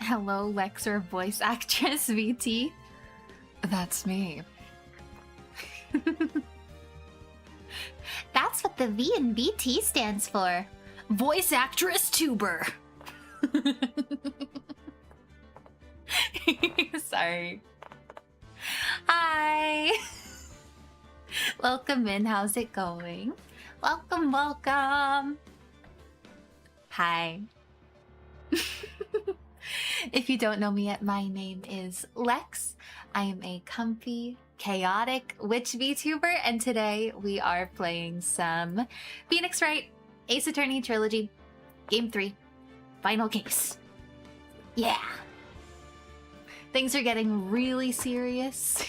Hello, Lhexra voice actress VT. That's me. That's what the V in VT stands for. Voice actress tuber. Sorry. Hi. Welcome in. How's it going? Welcome, welcome. Hi. If you don't know me yet, my name is Lex. I am a comfy, chaotic witch VTuber, and today we are playing some Phoenix Wright Ace Attorney Trilogy, Game 3, Final Case. Yeah. Things are getting really serious,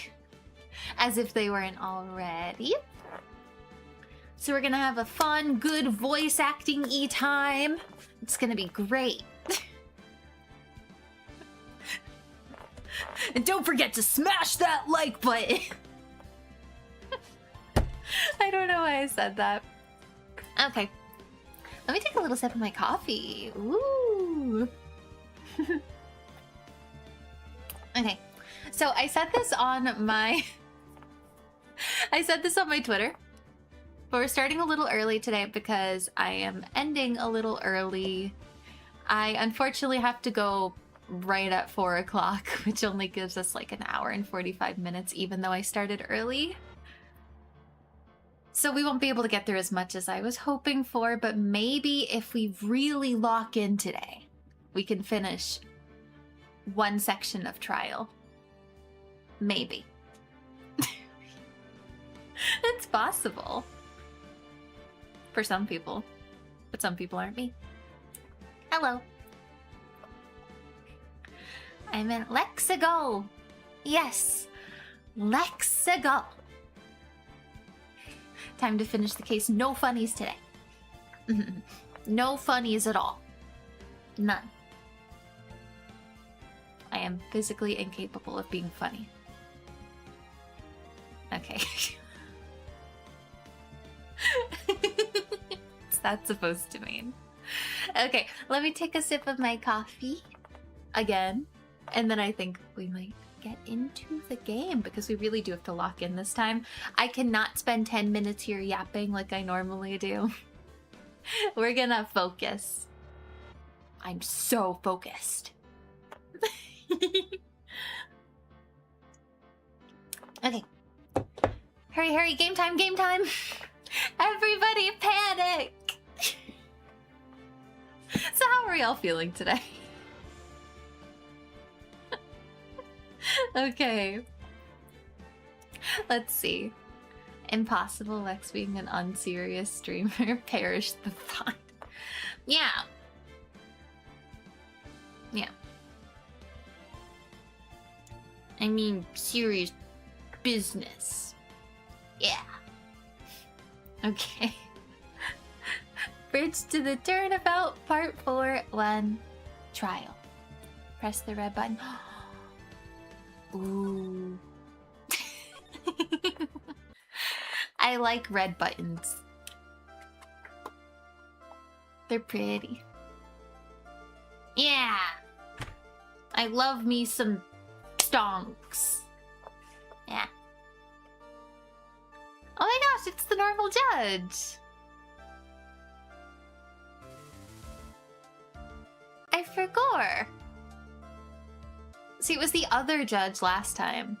as if they weren't already. So we're gonna have a fun, good voice acting-y time. It's gonna be great. And don't forget to smash that like button. I don't know why I said that. Okay. Let me take a little sip of my coffee. Ooh. Okay. So I said this on my Twitter. But we're starting a little early today because I am ending a little early. I unfortunately have to go right at 4 o'clock, which only gives us like an hour and 45 minutes, even though I started early. So we won't be able to get through as much as I was hoping for, but maybe if we really lock in today, we can finish one section of trial. Maybe. It's possible. For some people. But some people aren't me. Hello. I meant Lexago. Yes. Lexago. Time to finish the case. No funnies today. No funnies at all. None. I am physically incapable of being funny. Okay. What's that supposed to mean? Okay, let me take a sip of my coffee again. And then I think we might get into the game because we really do have to lock in this time. I cannot spend 10 minutes here yapping like I normally do. We're gonna focus. I'm so focused. Okay. Hurry, hurry, game time, game time. Everybody panic. So how are we all feeling today? Okay. Let's see. Impossible Lex being an unserious streamer. Perish the thought. Yeah. Yeah. I mean, serious business. Yeah. Okay. Bridge to the Turnabout, Part 4, 1, Trial. Press the red button. Ooh. I like red buttons. They're pretty. Yeah. I love me some stonks. Yeah. Oh my gosh, it's the normal judge. I forgot. See, it was the other judge last time.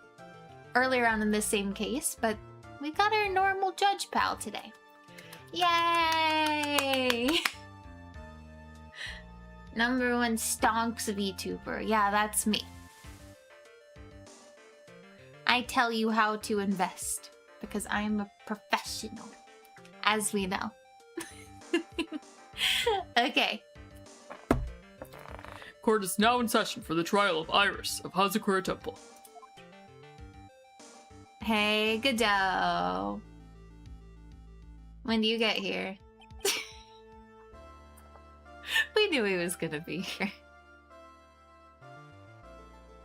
Earlier on in this same case, but we got our normal judge pal today. Yay! Number 1 stonks VTuber. Yeah, that's me. I tell you how to invest because I'm a professional, as we know. Okay. Court is now in session for the trial of Iris of Hazakura Temple. Hey, Godot. When do you get here? We knew he was gonna be here.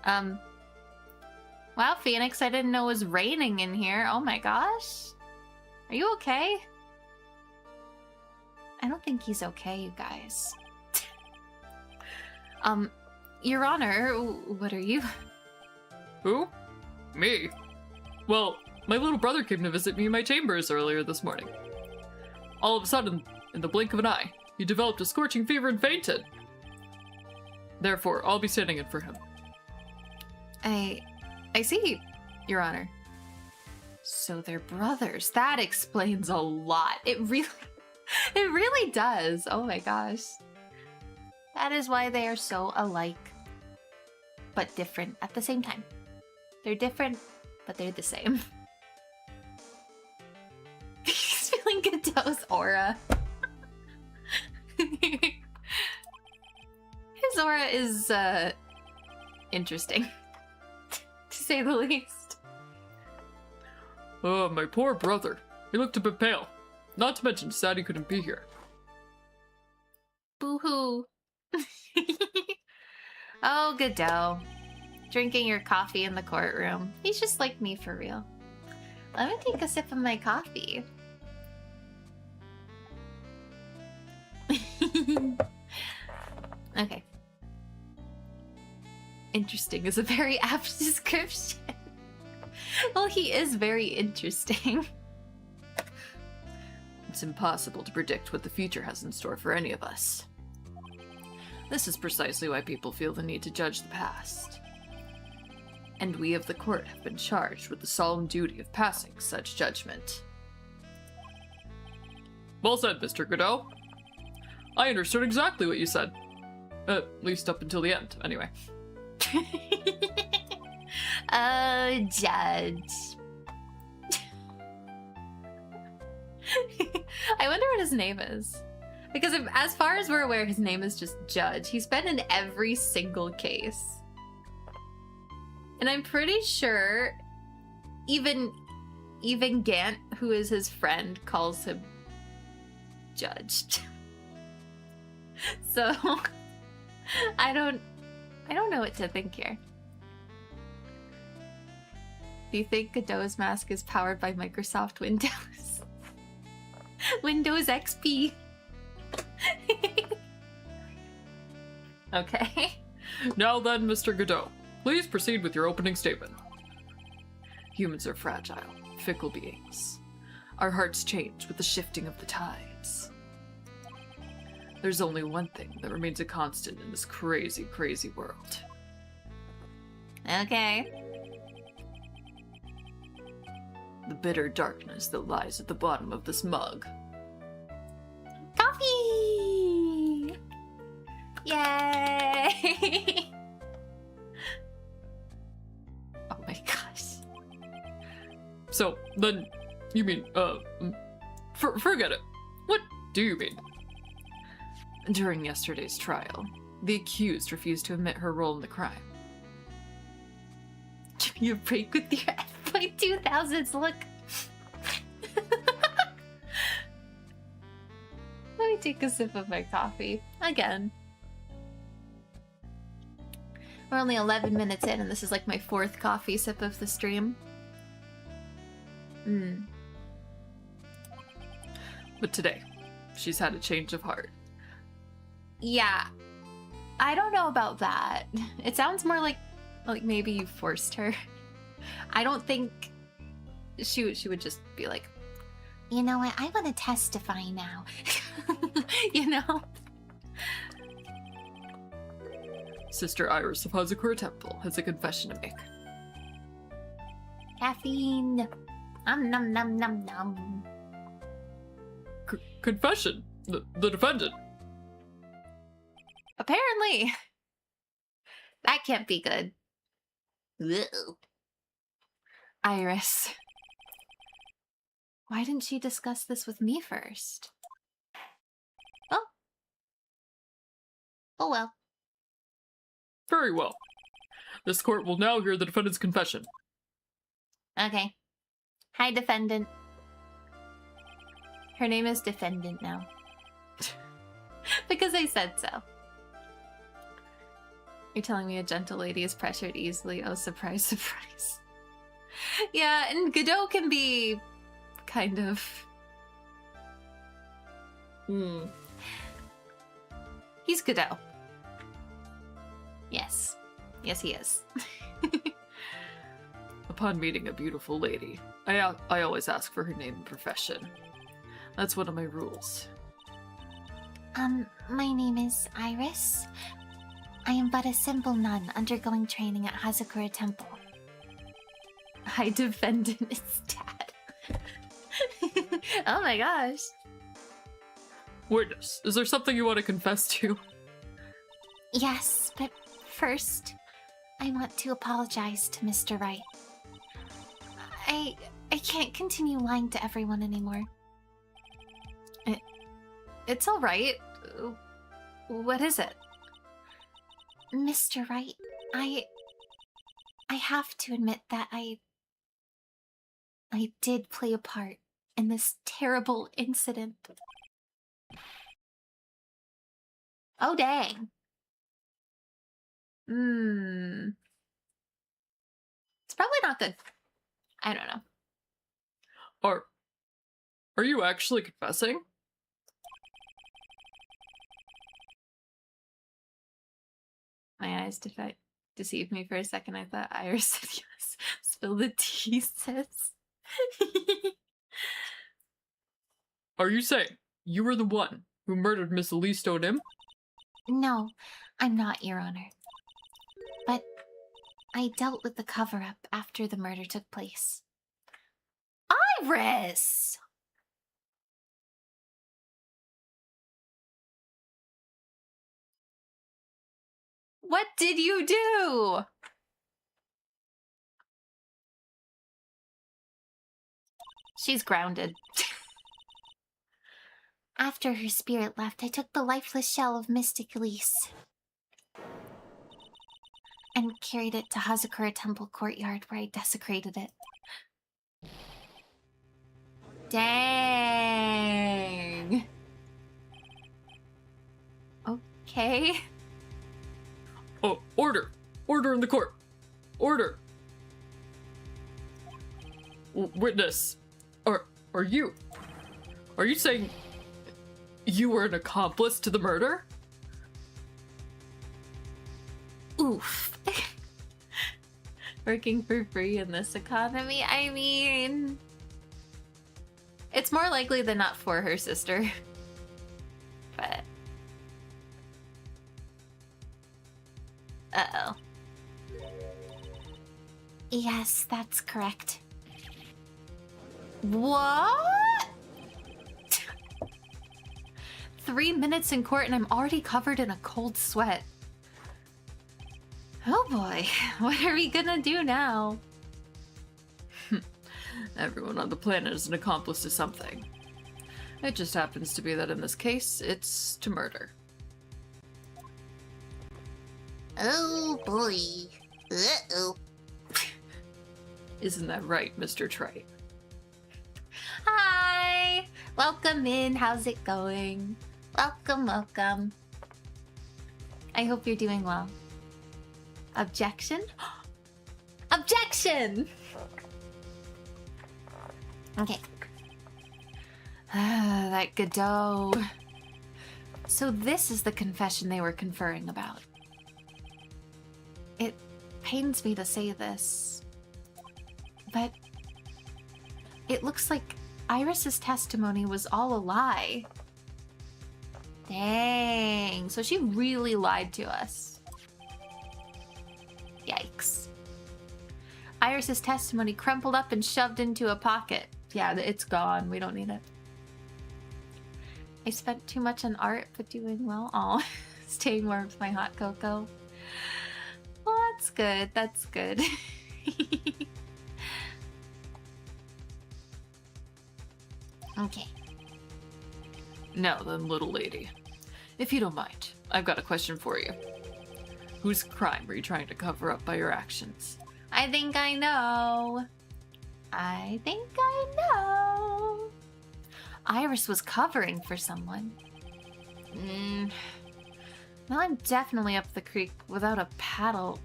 Wow, Phoenix, I didn't know it was raining in here. Oh my gosh. Are you okay? I don't think he's okay, you guys. Your Honor, what are you? Who? Me? Well, my little brother came to visit me in my chambers earlier this morning. All of a sudden, in the blink of an eye, he developed a scorching fever and fainted. Therefore, I'll be standing in for him. I see, Your Honor. So they're brothers. That explains a lot. It really does. Oh my gosh. That is why they are so alike, but different at the same time. They're different, but they're the same. He's feeling Godot's aura. His aura is, interesting, to say the least. My poor brother. He looked a bit pale. Not to mention sad he couldn't be here. Boo-hoo. Oh, Godot. Drinking your coffee in the courtroom. He's just like me for real. Let me take a sip of my coffee. Okay. Interesting is a very apt description. Well, he is very interesting. It's impossible to predict what the future has in store for any of us. This is precisely why people feel the need to judge the past. And we of the court have been charged with the solemn duty of passing such judgment. Well said, Mr. Godot. I understood exactly what you said. At least up until the end, anyway. Judge. I wonder what his name is. Because as far as we're aware, his name is just Judge. He's been in every single case. And I'm pretty sure even Gant, who is his friend, calls him Judge. So I don't know what to think here. Do you think Godot's mask is powered by Microsoft Windows? Windows XP. Okay. Now then, Mr. Godot, please proceed with your opening statement. Humans are fragile, fickle beings. Our hearts change with the shifting of the tides. There's only one thing that remains a constant in this crazy, crazy world. Okay. The bitter darkness that lies at the bottom of this mug. Coffee! Yay! Oh my gosh. So, then, you mean, forget it. What do you mean? During yesterday's trial, the accused refused to admit her role in the crime. Give me a break with your F.2000s look. Let me take a sip of my coffee. Again. We're only 11 minutes in, and this is like my 4th coffee sip of the stream. But today, she's had a change of heart. Yeah. I don't know about that. It sounds more like maybe you forced her. I don't think she would just be like, you know what, I want to testify now. You know? Sister Iris of Hazakura Temple has a confession to make. Caffeine. Nom nom nom nom nom. Confession? The defendant? Apparently. That can't be good. Ugh. Iris. Why didn't she discuss this with me first? Oh well. Very well. This court will now hear the defendant's confession. Okay. Hi, defendant. Her name is Defendant now. Because I said so. You're telling me a gentle lady is pressured easily. Oh, surprise, surprise. Yeah, and Godot can be kind of... He's Godot. Yes. Yes, he is. Upon meeting a beautiful lady, I always ask for her name and profession. That's one of my rules. My name is Iris. I am but a simple nun undergoing training at Hazakura Temple. I defended his dad. Oh my gosh. Witness, is there something you want to confess to? Yes, but first, I want to apologize to Mr. Wright. I can't continue lying to everyone anymore. It's all right. What is it? Mr. Wright, I have to admit that I did play a part in this terrible incident. Oh, dang. It's probably not good. I don't know. Are you actually confessing? My eyes deceived me for a second. I thought Iris said yes. Spill the tea, sis. Are you saying you were the one who murdered Miss Elise Nim? No, I'm not, Your Honor. But I dealt with the cover-up after the murder took place. Iris! What did you do? She's grounded. After her spirit left, I took the lifeless shell of Mystic Elise and carried it to Hazakura Temple courtyard where I desecrated it. Dang. Okay. Oh, order! Order in the court! Order! Witness, are you saying you were an accomplice to the murder? Oof. Working for free in this economy? I mean... It's more likely than not for her sister. But... Uh-oh. Yes, that's correct. What? 3 minutes in court and I'm already covered in a cold sweat. Oh boy, what are we gonna do now? Everyone on the planet is an accomplice to something. It just happens to be that in this case, it's to murder. Oh boy. Uh-oh. Isn't that right, Mr. Trite? Hi! Welcome in, how's it going? Welcome, welcome. I hope you're doing well. Objection? Objection! Okay. That Godot. So this is the confession they were conferring about. It pains me to say this, but it looks like Iris's testimony was all a lie. Dang, so she really lied to us. Yikes. Iris's testimony crumpled up and shoved into a pocket. Yeah, it's gone. We don't need it. I spent too much on art, but doing well. Oh, staying warm with my hot cocoa. Well, that's good. That's good. Okay. Now then, little lady. If you don't mind, I've got a question for you. Whose crime were you trying to cover up by your actions? I think I know. I think I know. Iris was covering for someone. Well, I'm definitely up the creek without a paddle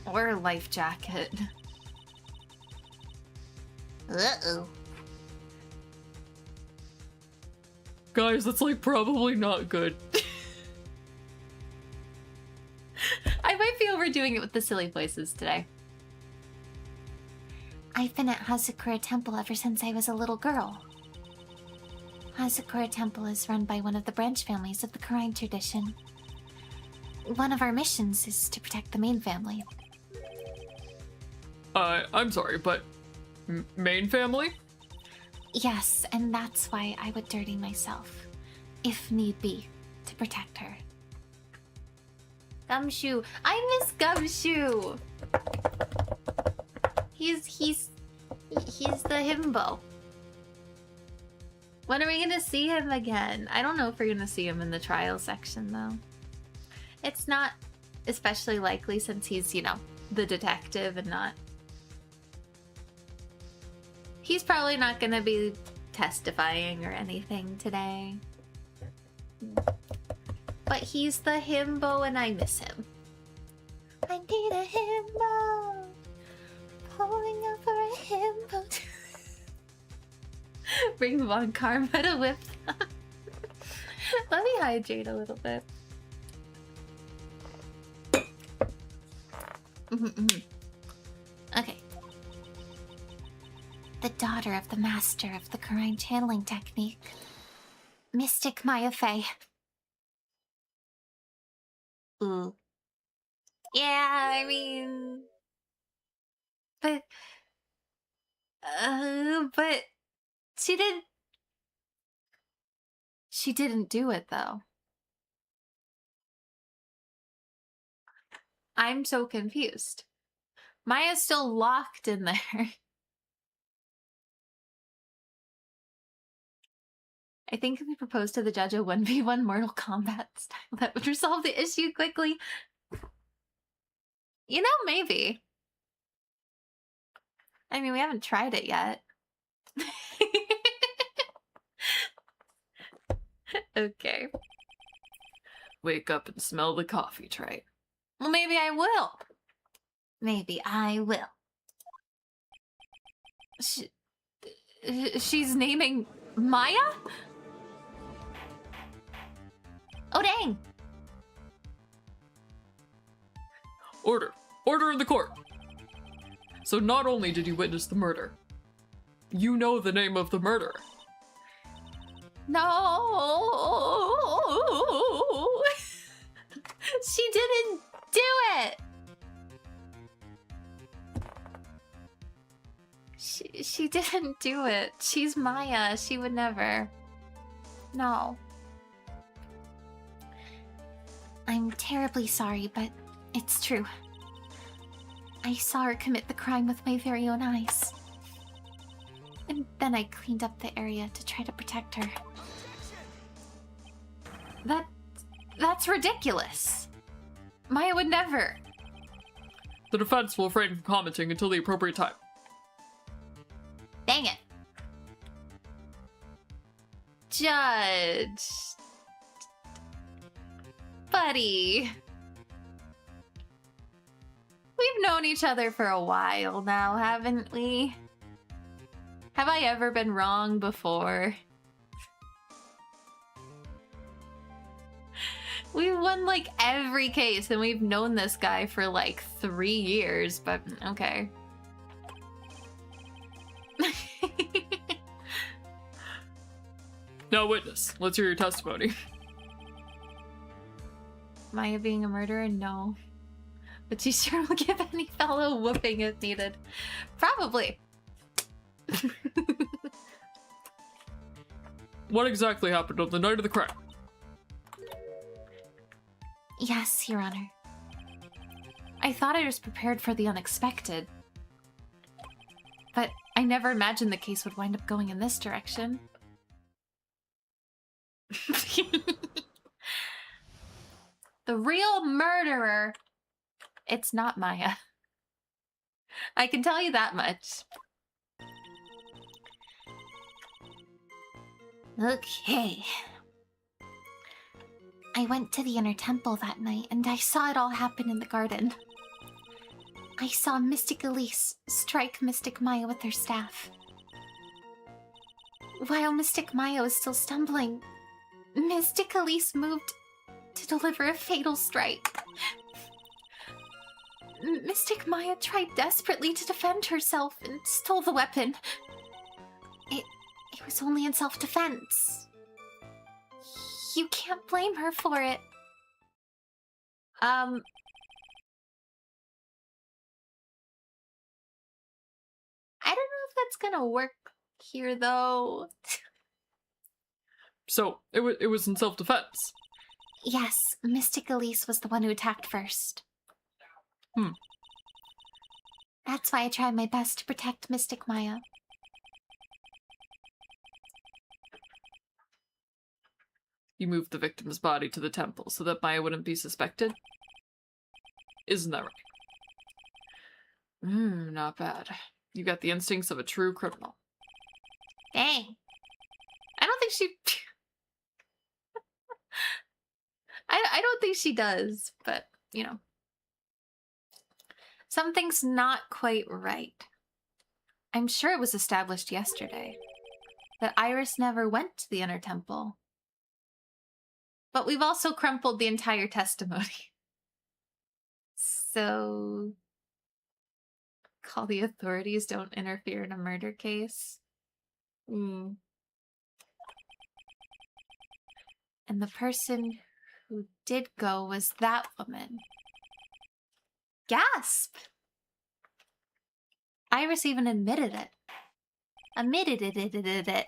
or a life jacket. Uh-oh. Guys, that's like probably not good. doing it with the silly voices today? I've been at Hazakura Temple ever since I was a little girl. Hazakura Temple is run by one of the branch families of the Karine tradition. One of our missions is to protect the main family. I'm sorry, but main family? Yes, and that's why I would dirty myself, if need be, to protect her. Gumshoe. I miss Gumshoe. He's the himbo. When are we gonna see him again? I don't know if we're gonna see him in the trial section though. It's not especially likely since he's, you know, the detective and not... He's probably not gonna be testifying or anything today. But he's the himbo and I miss him. I need a himbo. Pulling up for a himbo. Bring Von Karma to whip them. Let me hydrate a little bit. Okay. The daughter of the master of the Karine channeling technique, Mystic Maya Fey. Ooh. Yeah, I mean... But she didn't do it, though. I'm so confused. Maya's still locked in there. I think if we propose to the judge a 1v1 Mortal Kombat style, that would resolve the issue quickly. You know, maybe. I mean, we haven't tried it yet. Okay. Wake up and smell the coffee tray. Well, maybe I will. Maybe I will. She's naming Maya? Oh, dang. Order. Order in the court. So not only did you witness the murder, you know the name of the murderer. No. She didn't do it. She didn't do it. She's Maya. She would never. No. I'm terribly sorry, but it's true. I saw her commit the crime with my very own eyes. And then I cleaned up the area to try to protect her. That's ridiculous. Maya would never. The defense will refrain from commenting until the appropriate time. Dang it. Judge. Buddy. We've known each other for a while now, haven't we? Have I ever been wrong before? We've won like every case and we've known this guy for like 3 years, but okay. Now witness, let's hear your testimony. Maya being a murderer? No. But she sure will give any fellow whooping if needed. Probably. What exactly happened on the night of the crime? Yes, Your Honor. I thought I was prepared for the unexpected. But I never imagined the case would wind up going in this direction. The real murderer, it's not Maya. I can tell you that much. Okay. I went to the inner temple that night and I saw it all happen in the garden. I saw Mystic Elise strike Mystic Maya with her staff. While Mystic Maya was still stumbling, Mystic Elise moved to deliver a fatal strike. Mystic Maya tried desperately to defend herself and stole the weapon. It was only in self-defense. You can't blame her for it. I don't know if that's gonna work here, though. So, it was in self-defense. Yes, Mystic Elise was the one who attacked first. That's why I tried my best to protect Mystic Maya. You moved the victim's body to the temple so that Maya wouldn't be suspected? Isn't that right? Not bad. You got the instincts of a true criminal. Dang. I don't think she... I don't think she does, but, you know. Something's not quite right. I'm sure it was established yesterday that Iris never went to the inner temple. But we've also crumpled the entire testimony. So... call the authorities, don't interfere in a murder case. And the person who did go was that woman. Gasp! Iris even admitted it. Admitted it.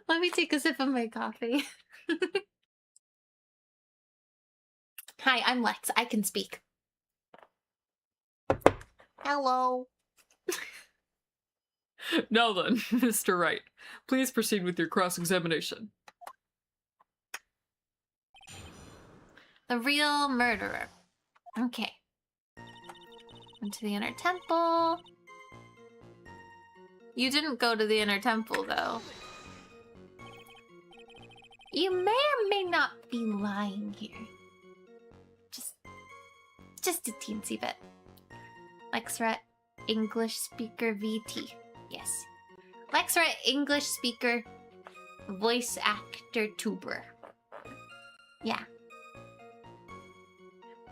Let me take a sip of my coffee. Hi, I'm Lex. I can speak. Hello. Now then, Mr. Wright, please proceed with your cross-examination. The real murderer. Okay. Went to the inner temple. You didn't go to the inner temple, though. You may or may not be lying here. Just a teensy bit. Lhexra, English speaker VT. Yes. Lhexra, English speaker, voice actor tuber. Yeah.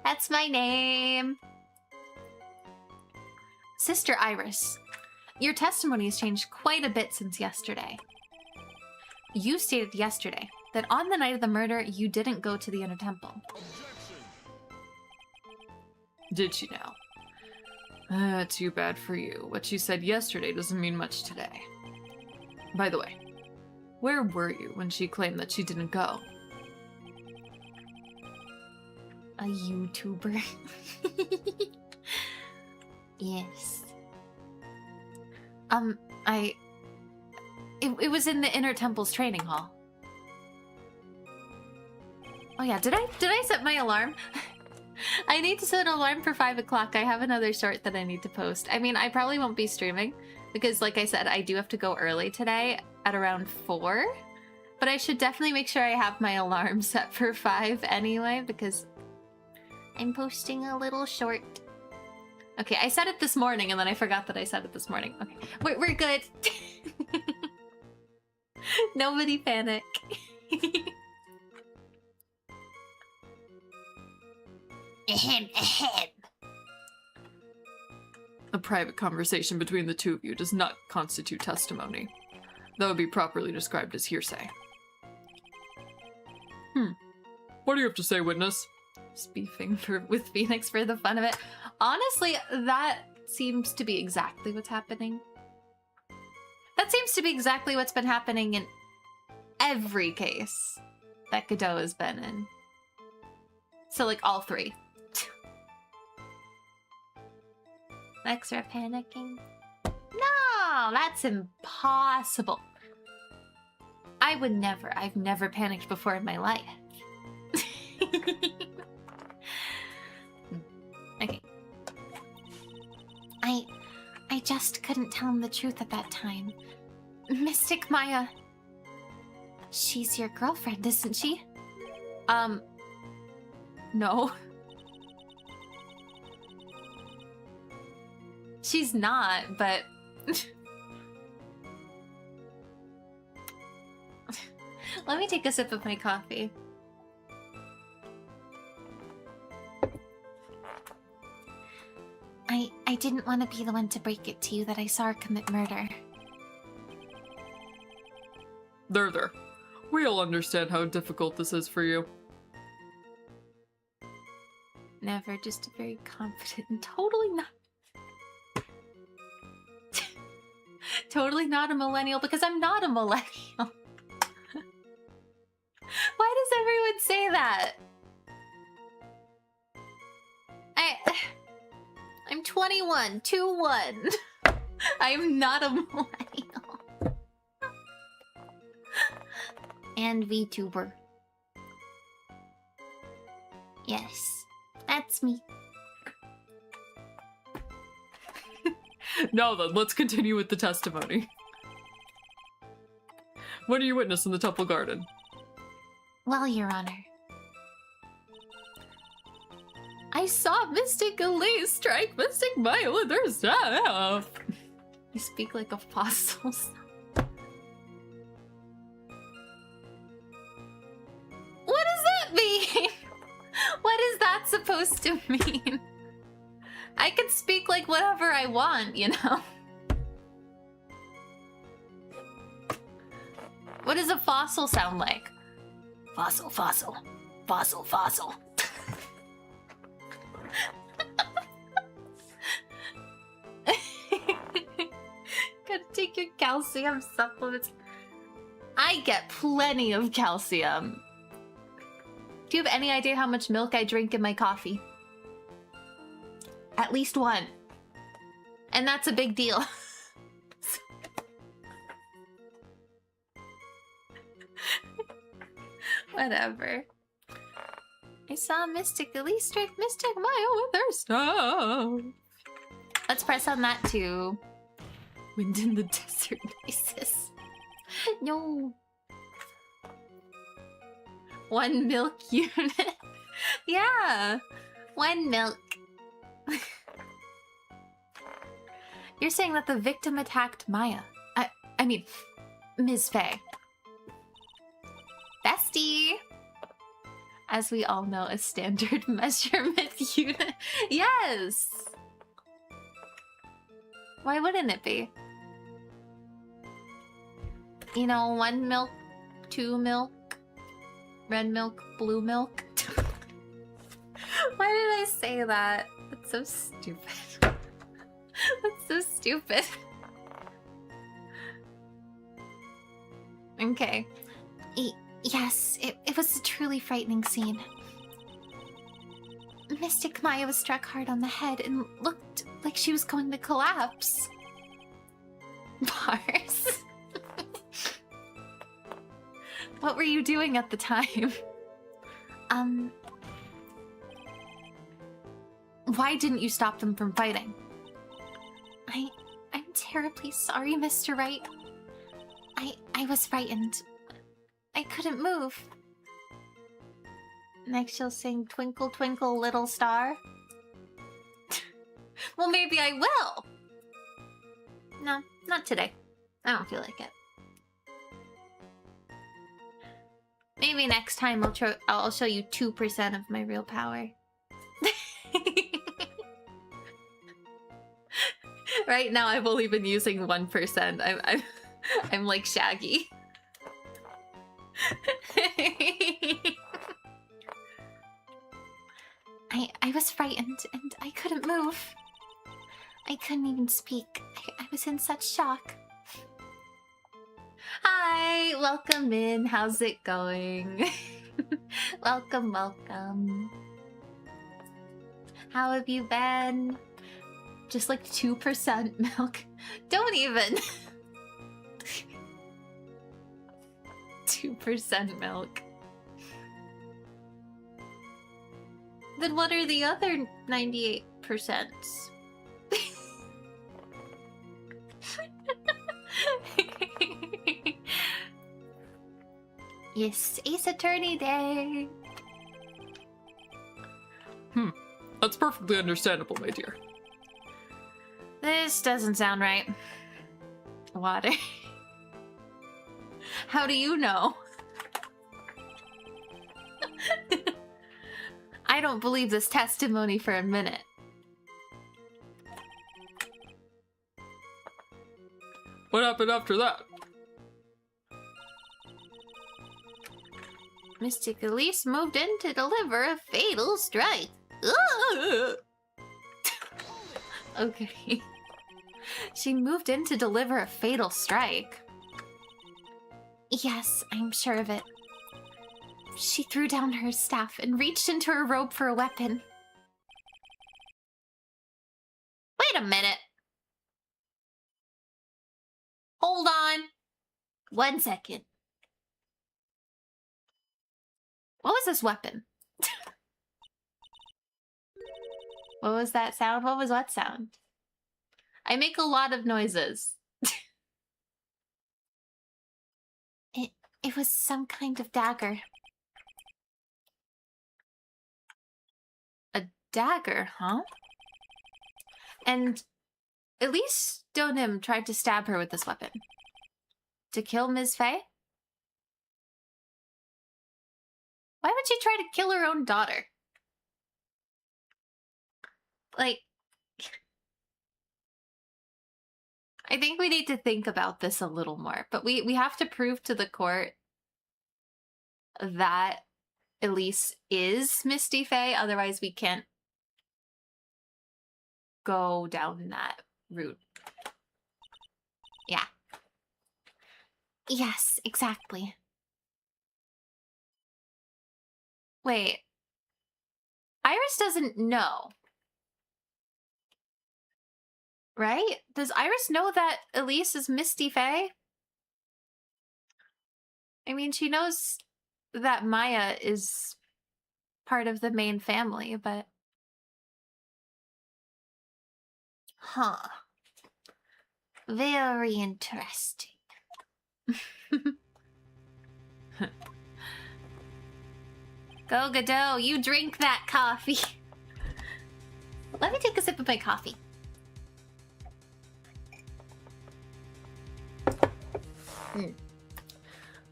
That's my name. Sister Iris, your testimony has changed quite a bit since yesterday. You stated yesterday that on the night of the murder, you didn't go to the inner temple. Did she now? Too bad for you. What she said yesterday doesn't mean much today. By the way, where were you when she claimed that she didn't go? A YouTuber. Yes. It was in the inner temple's training hall. Oh yeah, did I set my alarm? I need to set an alarm for 5 o'clock. I have another short that I need to post. I mean, I probably won't be streaming because, like I said, I do have to go early today at around 4. But I should definitely make sure I have my alarm set for 5 anyway because I'm posting a little short. Okay, I said it this morning and then I forgot that I said it this morning. Okay, we're good. Nobody panic. Ahem. A private conversation between the two of you does not constitute testimony. That would be properly described as hearsay. What do you have to say, witness? Just beefing with Phoenix for the fun of it. Honestly, that seems to be exactly what's happening. That seems to be exactly what's been happening in every case that Godot has been in. So, like, all 3. Lhexra panicking? No, that's impossible. I've never panicked before in my life. Okay. I just couldn't tell him the truth at that time. Mystic Maya... She's your girlfriend, isn't she? No. She's not, but... Let me take a sip of my coffee. I didn't want to be the one to break it to you that I saw her commit murder. There. We all understand how difficult this is for you. Never, just very confident and totally not. Totally not a millennial because I'm not a millennial. Why does everyone say that? I'm 21, 2-1. I am not a millennial. And Vtuber. Yes, that's me. Now then, let's continue with the testimony. What do you witness in the Temple Garden? Well, Your Honor. I saw Mystic Elise strike Mystic Maya with her staff. You speak like a fossil. What does that mean? What is that supposed to mean? I can speak like whatever I want, you know? What does a fossil sound like? Fossil, fossil. Fossil, fossil. Gotta take your calcium supplements. I get plenty of calcium. Do you have any idea how much milk I drink in my coffee? At least one. And that's a big deal. Whatever. I saw Mystic Elise strike Mystic Maya with her staff. Let's press on that too. Wind in the desert noises. No. One milk unit. Yeah. One milk. You're saying that the victim attacked Maya. I mean, Ms. Faye. Bestie! As we all know, a standard measurement unit. Yes! Why wouldn't it be? You know, 1 milk, 2 milk, red milk, blue milk. Why did I say that? That's so stupid. That's so stupid. Okay. Yes, it was a truly frightening scene. Mystic Maya was struck hard on the head and looked like she was going to collapse. Bars. What were you doing at the time? Why didn't you stop them from fighting? I'm terribly sorry, Mr. Wright. I was frightened. I couldn't move. Next she'll sing Twinkle Twinkle Little Star. Well, maybe I will. No, not today. I don't feel like it. Maybe next time I'll show you 2% of my real power. Right now I've only been using 1%. I'm like Shaggy. I was frightened and I couldn't move. I couldn't even speak. I was in such shock. Hi, welcome in. How's it going? Welcome, welcome. How have you been? Just like 2% milk. Don't even. 2% milk. Then what are the other 98%? Yes, Ace Attorney Day. That's perfectly understandable, my dear. This doesn't sound right. Water. How do you know? I don't believe this testimony for a minute. What happened after that? Mystic Elise moved in to deliver a fatal strike. Ugh. Okay. She moved in to deliver a fatal strike. Yes, I'm sure of it. She threw down her staff and reached into her robe for a weapon. Wait a minute. Hold on. 1 second. What was this weapon? What was that sound? What was what sound? I make a lot of noises. It was some kind of dagger. A dagger, huh? And Elise Stonem tried to stab her with this weapon. To kill Ms. Faye? Why would she try to kill her own daughter? Like, I think we need to think about this a little more, but we have to prove to the court that Elise is Misty Faye, otherwise we can't go down that route. Yeah. Yes, exactly. Wait. Iris doesn't know. Right? Does Iris know that Elise is Misty Faye? I mean, she knows that Maya is part of the main family, but... Huh. Very interesting. Go, Godot, you drink that coffee. Let me take a sip of my coffee.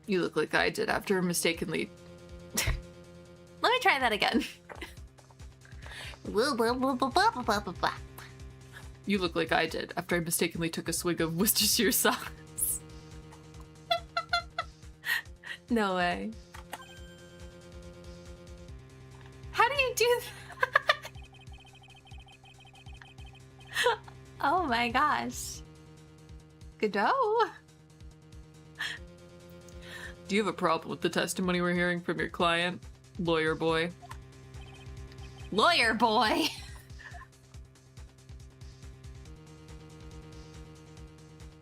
You look like I did after mistakenly. Let me try that again. You look like I did after I mistakenly took a swig of Worcestershire sauce. No way. How do you do that? Oh my gosh. Godot? Do you have a problem with the testimony we're hearing from your client, lawyer boy? Lawyer boy.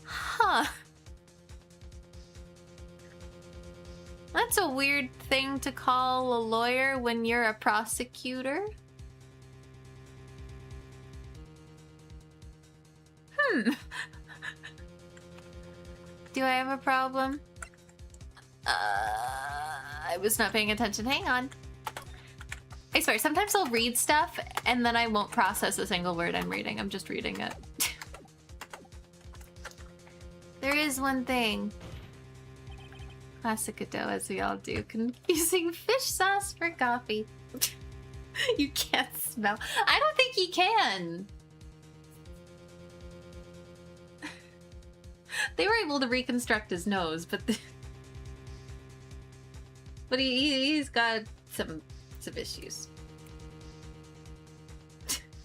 Huh. That's a weird thing to call a lawyer when you're a prosecutor. Do I have a problem? I was not paying attention. Hang on. I swear, sometimes I'll read stuff and then I won't process a single word I'm reading. I'm just reading it. There is one thing. Classic Godot, as we all do. Confusing fish sauce for coffee. You can't smell. I don't think he can. They were able to reconstruct his nose, but but he's got some issues.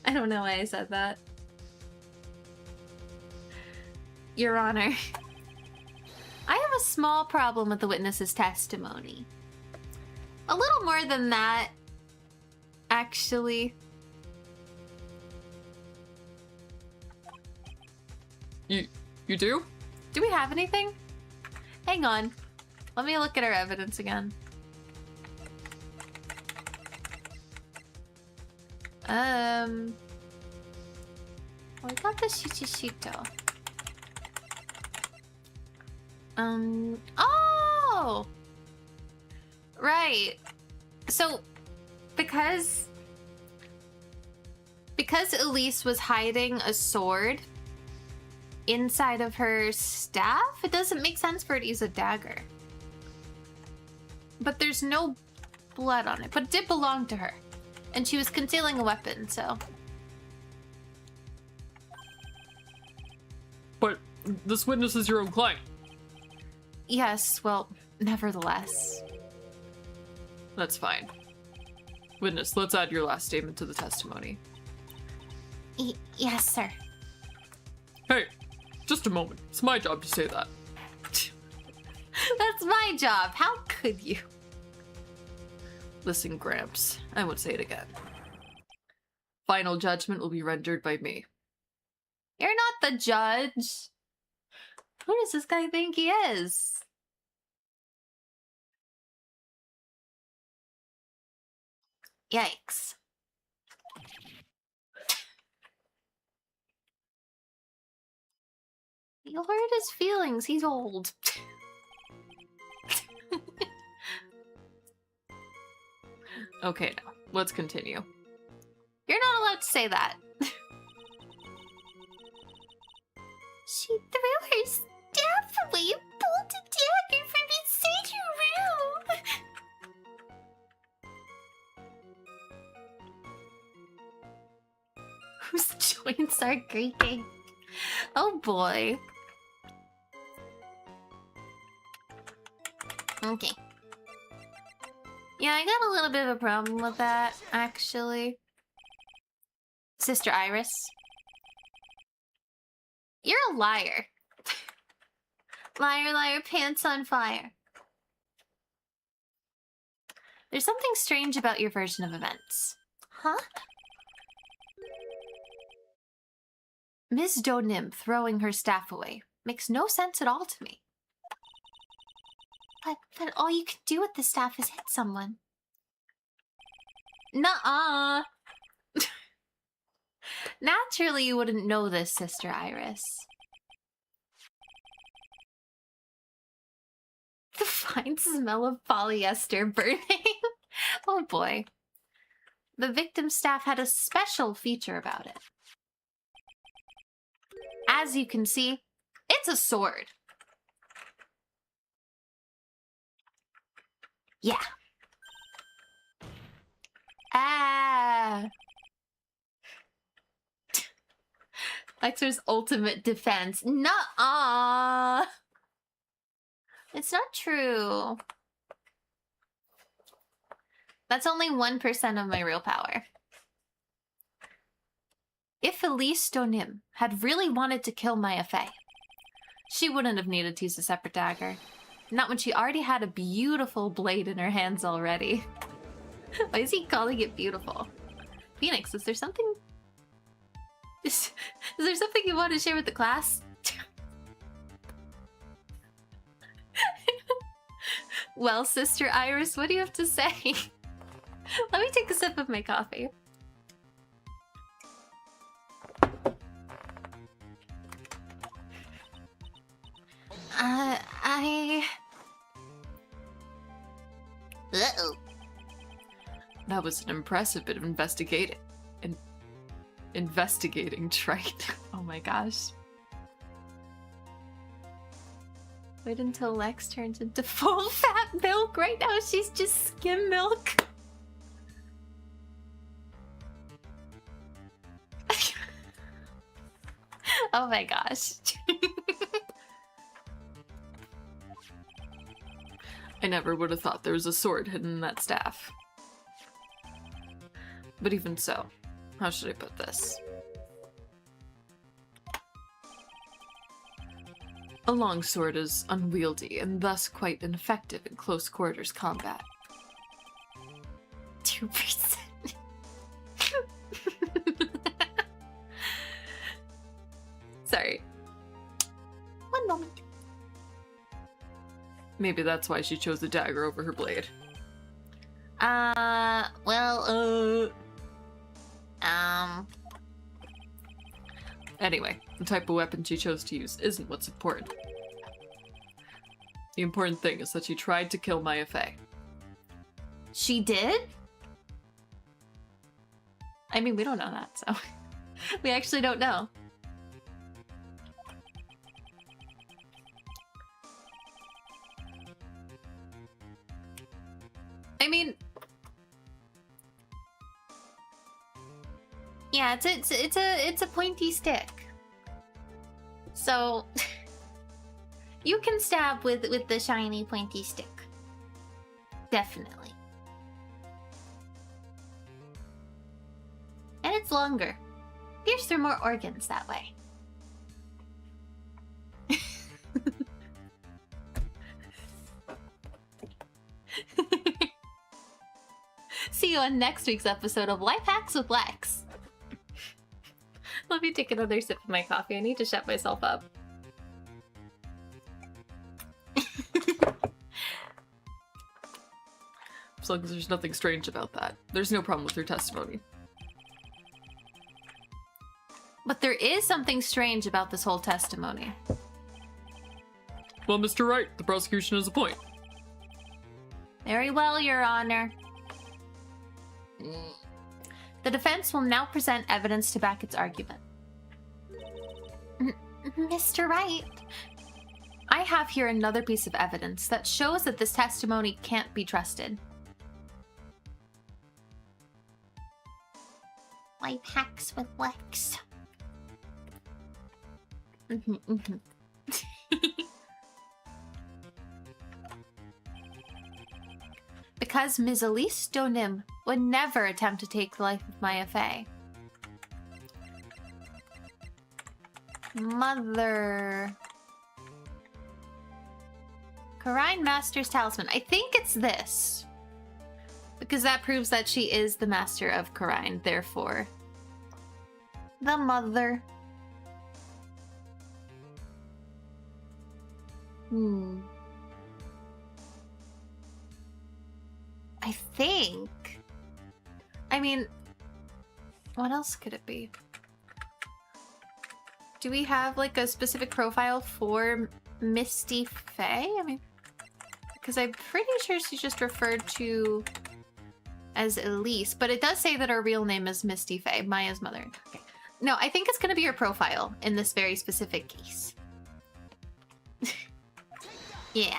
I don't know why I said that. Your Honor, I have a small problem with the witness's testimony. A little more than that, actually. You do? Do we have anything? Hang on. Let me look at our evidence again. Well, I got the Shichishito. Oh! Right. So, because Elise was hiding a sword inside of her staff, it doesn't make sense for her to use a dagger. But there's no blood on it, but it did belong to her. And she was concealing a weapon, so... But this witness is your own client. Yes, well, nevertheless. That's fine. Witness, let's add your last statement to the testimony. Yes, sir. Hey, just a moment. It's my job to say that. That's my job. How could you? Listen, Gramps, I won't say it again. Final judgment will be rendered by me. You're not the judge. Who does this guy think he is? Yikes. You'll hurt his feelings. He's old. Okay, now, let's continue. You're not allowed to say that. She threw her staff away and pulled a dagger from inside her room. Whose joints are creaking? Oh boy. Okay. Yeah, I got a little bit of a problem with that, actually. Sister Iris. You're a liar. Liar, liar, pants on fire. There's something strange about your version of events. Huh? Ms. Donim throwing her staff away makes no sense at all to me. But all you can do with the staff is hit someone. Nuh-uh. Naturally, you wouldn't know this, Sister Iris. The fine smell of polyester burning. Oh boy. The victim's staff had a special feature about it. As you can see, it's a sword. Yeah. Ah. Lhexra's ultimate defense. Nuh-uh. It's not true. That's only 1% of my real power. If Elise Donim had really wanted to kill Maya Fey, she wouldn't have needed to use a separate dagger. Not when she already had a beautiful blade in her hands already. Why is he calling it beautiful? Phoenix, is there something... Is there something you want to share with the class? Well, Sister Iris, what do you have to say? Let me take a sip of my coffee. Uh-oh. That was an impressive bit of investigating trite. Oh my gosh. Wait until Lex turns into full fat milk. Right now she's just skim milk. Oh my gosh. I never would have thought there was a sword hidden in that staff. But even so, how should I put this? A long sword is unwieldy and thus quite ineffective in close quarters combat. 2%. Sorry. One moment. Maybe that's why she chose the dagger over her blade. Anyway, the type of weapon she chose to use isn't what's important. The important thing is that she tried to kill Maya Fey. She did? I mean, we don't know that, so... we actually don't know. I mean... yeah, it's a pointy stick. So... You can stab with the shiny pointy stick. Definitely. And it's longer. Pierce through more organs that way. See you on next week's episode of Life Hacks with Lex. Let me take another sip of my coffee. I need to shut myself up. As long as there's nothing strange about that. There's no problem with her testimony. But there is something strange about this whole testimony. Well, Mr. Wright, the prosecution has a point. Very well, Your Honor. The defense will now present evidence to back its argument. Mr. Wright. I have here another piece of evidence that shows that this testimony can't be trusted. Life Hacks with Lex. Because Ms. Elise Donim would never attempt to take the life of Maya Fey. Mother... Karine Master's Talisman. I think it's this. Because that proves that she is the master of Karine, therefore. The mother. I think... I mean... What else could it be? Do we have, like, a specific profile for Misty Fey? I mean... Because I'm pretty sure she's just referred to as Elise, but it does say that her real name is Misty Fey, Maya's mother. Okay. No, I think it's going to be her profile in this very specific case. Yeah.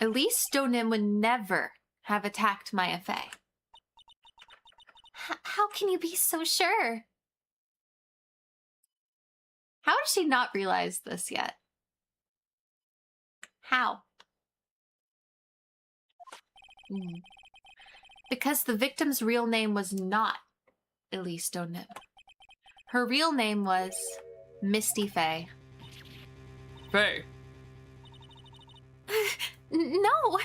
Elise Donim would never have attacked Maya Fey. How can you be so sure? How does she not realize this yet? How? Because the victim's real name was not Elise Donim. Her real name was Misty Fey. Fey. No!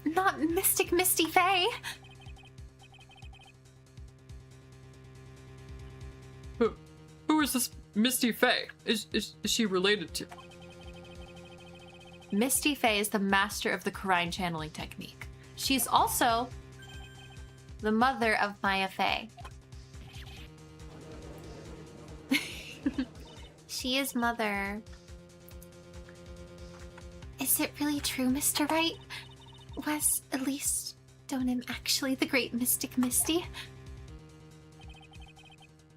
Not Mystic Misty Fey. Who is this Misty Fey? Is she related to? Misty Fey is the master of the Karine channeling technique. She's also the mother of Maya Fey. She is mother. Is it really true, Mr. Wright? Was Elise Donim actually the great Mystic Misty?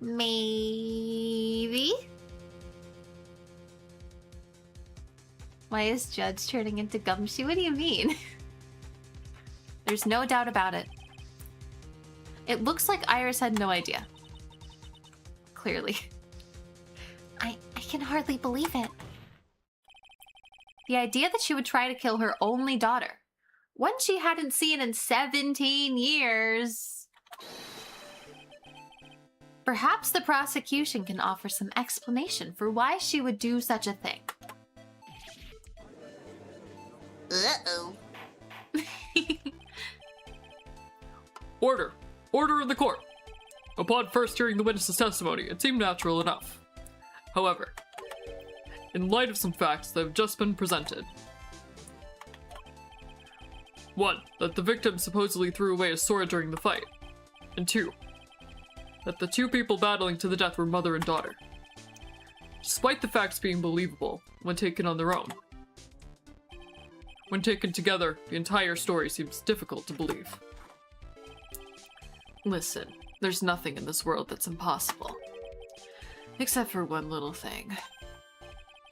Maybe? Why is Judge turning into Gumshoe? What do you mean? There's no doubt about it. It looks like Iris had no idea. Clearly. I can hardly believe it. The idea that she would try to kill her only daughter, one she hadn't seen in 17 years. Perhaps the prosecution can offer some explanation for why she would do such a thing. Uh-oh. Order! Order in the court! Upon first hearing the witness's testimony, it seemed natural enough. However, in light of some facts that have just been presented. 1. That the victim supposedly threw away his sword during the fight. And 2. That the two people battling to the death were mother and daughter. Despite the facts being believable when taken on their own. When taken together, the entire story seems difficult to believe. Listen, there's nothing in this world that's impossible. Except for one little thing.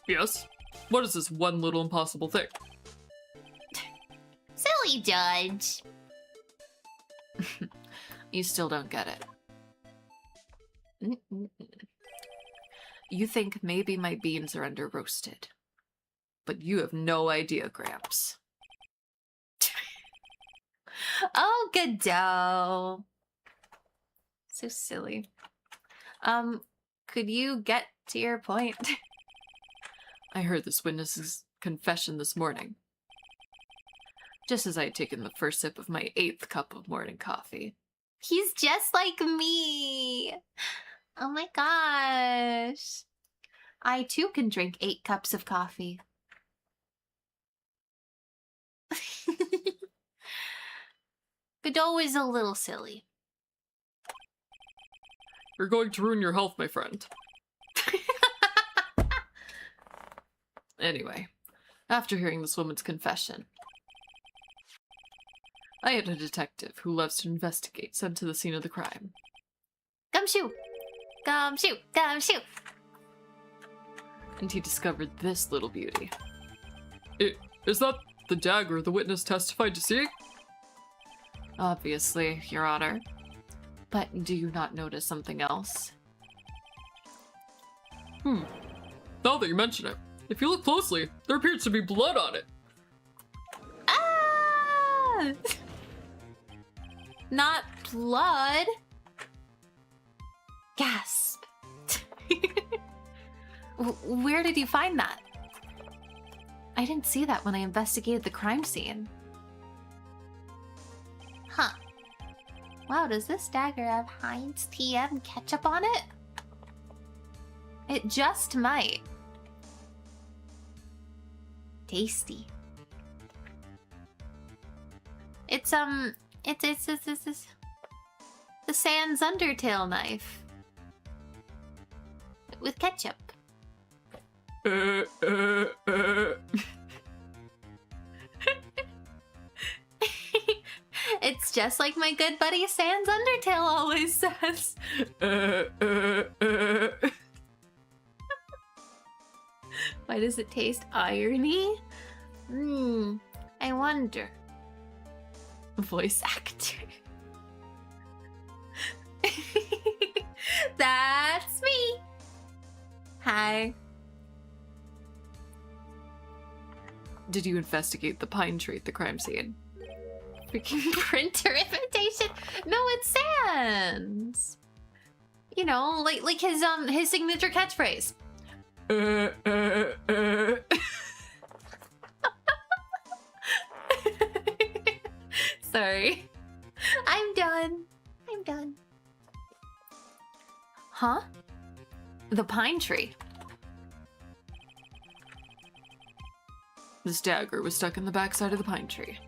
Yes? What is this one little impossible thing? Silly Judge. You still don't get it. You think maybe my beans are under roasted. But you have no idea, Gramps. Oh, Godot. So silly. Could you get to your point? I heard this witness's confession this morning. Just as I had taken the first sip of my 8th cup of morning coffee. He's just like me. Oh my gosh. I too can drink 8 cups of coffee. Godot is a little silly. You're going to ruin your health, my friend. Anyway, after hearing this woman's confession, I had a detective who loves to investigate sent to the scene of the crime. Gumshoe! Gumshoe! Gumshoe! And he discovered this little beauty. Is that the dagger the witness testified to seeing? Obviously, Your Honor. But do you not notice something else? Now that you mention it, if you look closely, there appears to be blood on it. Ah! Not blood. Gasp. Where did you find that? I didn't see that when I investigated the crime scene. Huh. Wow, does this dagger have Heinz TM ketchup on it? It just might. Tasty. It's the Sans Undertale knife. With ketchup. It's just like my good buddy Sans Undertale always says. Why does it taste irony? I wonder. Voice actor. That's me. Hi. Did you investigate the pine tree at the crime scene? Freaking printer imitation. No, it's Sans. You know, like his signature catchphrase. Sorry. I'm done. I'm done. Huh? The pine tree. This dagger was stuck in the backside of the pine tree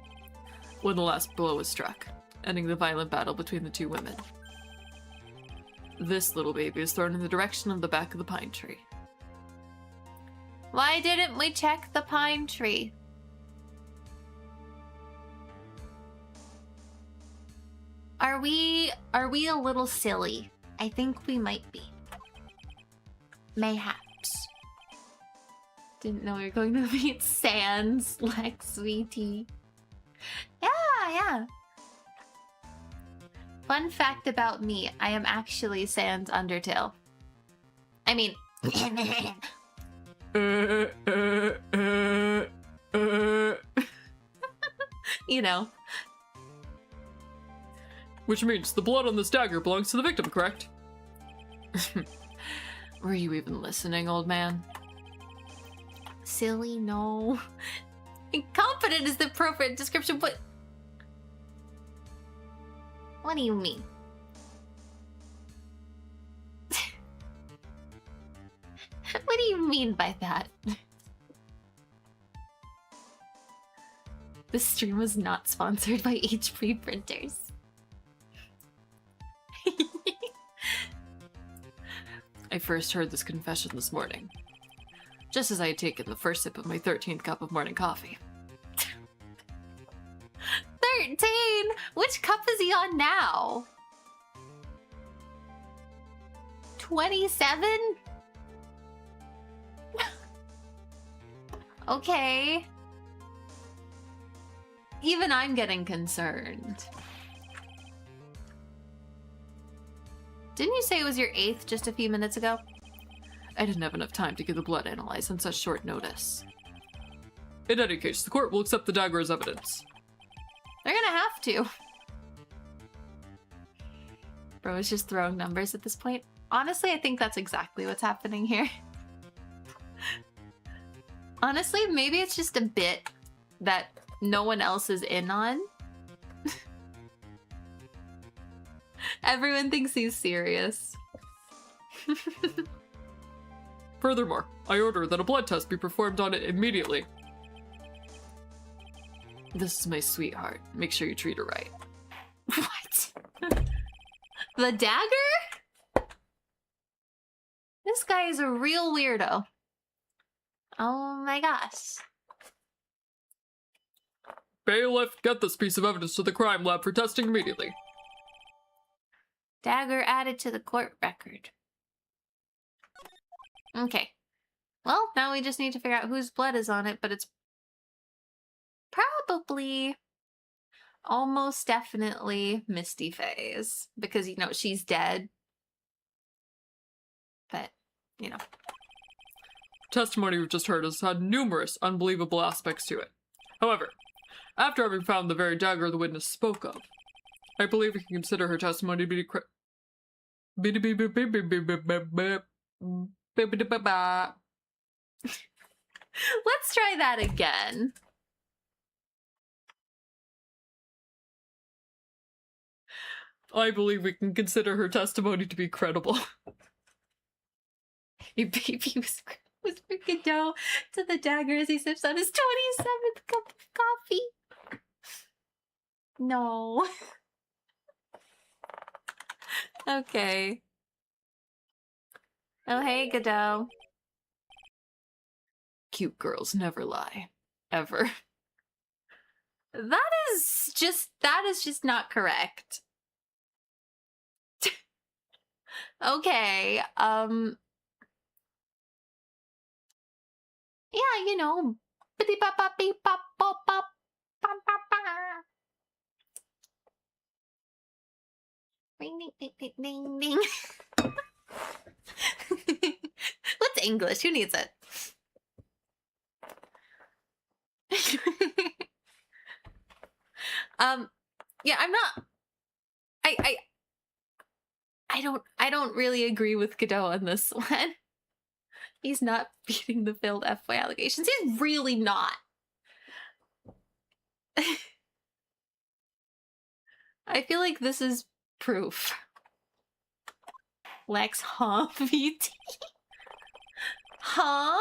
when the last blow was struck, ending the violent battle between the two women. This little baby is thrown in the direction of the back of the pine tree. Why didn't we check the pine tree? Are we a little silly? I think we might be. Mayhaps. Didn't know we were going to meet Sans, Lex, sweetie. Yeah. Fun fact about me, I am actually Sans Undertale. I mean... you know. Which means the blood on this dagger belongs to the victim, correct? Were you even listening, old man? Silly, no. Incompetent is the appropriate description, but... What do you mean? What do you mean by that? This stream was not sponsored by HP printers. I first heard this confession this morning, just as I had taken the first sip of my 13th cup of morning coffee. 13? Which cup is he on now? 27? Okay. Even I'm getting concerned. Didn't you say it was your 8th just a few minutes ago? I didn't have enough time to get the blood analyzed on such short notice. In any case, the court will accept the dagger as evidence. They're gonna have to. Bro is just throwing numbers at this point. Honestly, I think that's exactly what's happening here. Honestly, maybe it's just a bit that no one else is in on. Everyone thinks he's serious. Furthermore, I order that a blood test be performed on it immediately. This is my sweetheart. Make sure you treat her right. What? The dagger? This guy is a real weirdo. Oh my gosh. Bailiff, get this piece of evidence to the crime lab for testing immediately. Dagger added to the court record. Okay. Well, now we just need to figure out whose blood is on it, but it's probably almost definitely Misty Faye's because, you know, she's dead. But, you know. Testimony we've just heard has had numerous unbelievable aspects to it. However, after having found the very dagger the witness spoke of, I believe we can consider her testimony to be Let's try that again. I believe we can consider her testimony to be credible. Your baby was freaking dough to the dagger as he sips on his 27th cup of coffee. No. Okay. Oh, hey, Godot. Cute girls never lie. Ever. That is just not correct. Okay, yeah, you know, ring, ding, ding, ding, ding. What's English? Who needs it? Yeah, I'm not. I don't really agree with Godot on this one. He's not beating the failed FY allegations. He's really not. I feel like this is proof. Lex, huh? VT? Huh?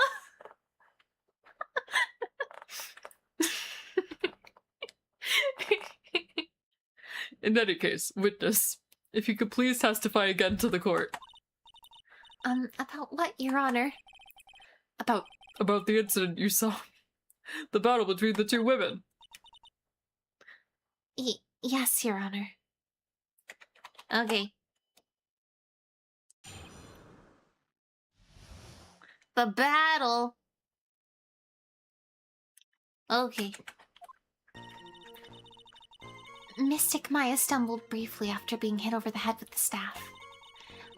In any case, witness, if you could please testify again to the court. About what, Your Honor? About the incident you saw. The battle between the two women. Yes, Your Honor. Okay. The battle. Okay. Mystic Maya stumbled briefly after being hit over the head with the staff.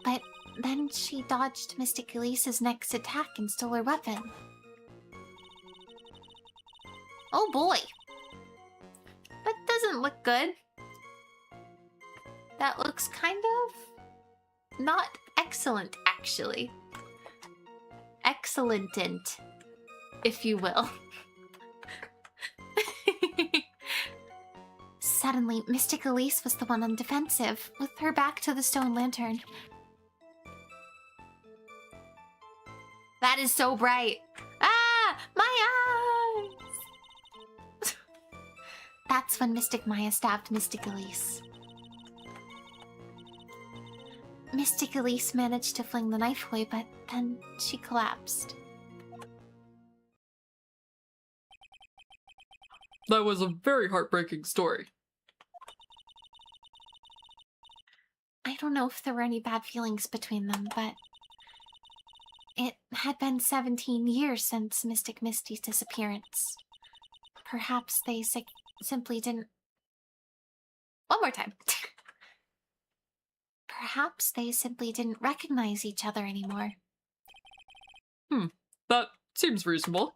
But then she dodged Mystic Elise's next attack and stole her weapon. Oh boy. That doesn't look good. That looks kind of not excellent, actually. Excellentant, if you will. Suddenly, Mystic Elise was the one on defensive, with her back to the stone lantern. That is so bright. Ah! My eyes! That's when Mystic Maya stabbed Mystic Elise. Mystic Elise managed to fling the knife away, but then she collapsed. That was a very heartbreaking story. I don't know if there were any bad feelings between them, but it had been 17 years since Mystic Misty's disappearance. Perhaps they simply didn't... One more time. Perhaps they simply didn't recognize each other anymore. That seems reasonable.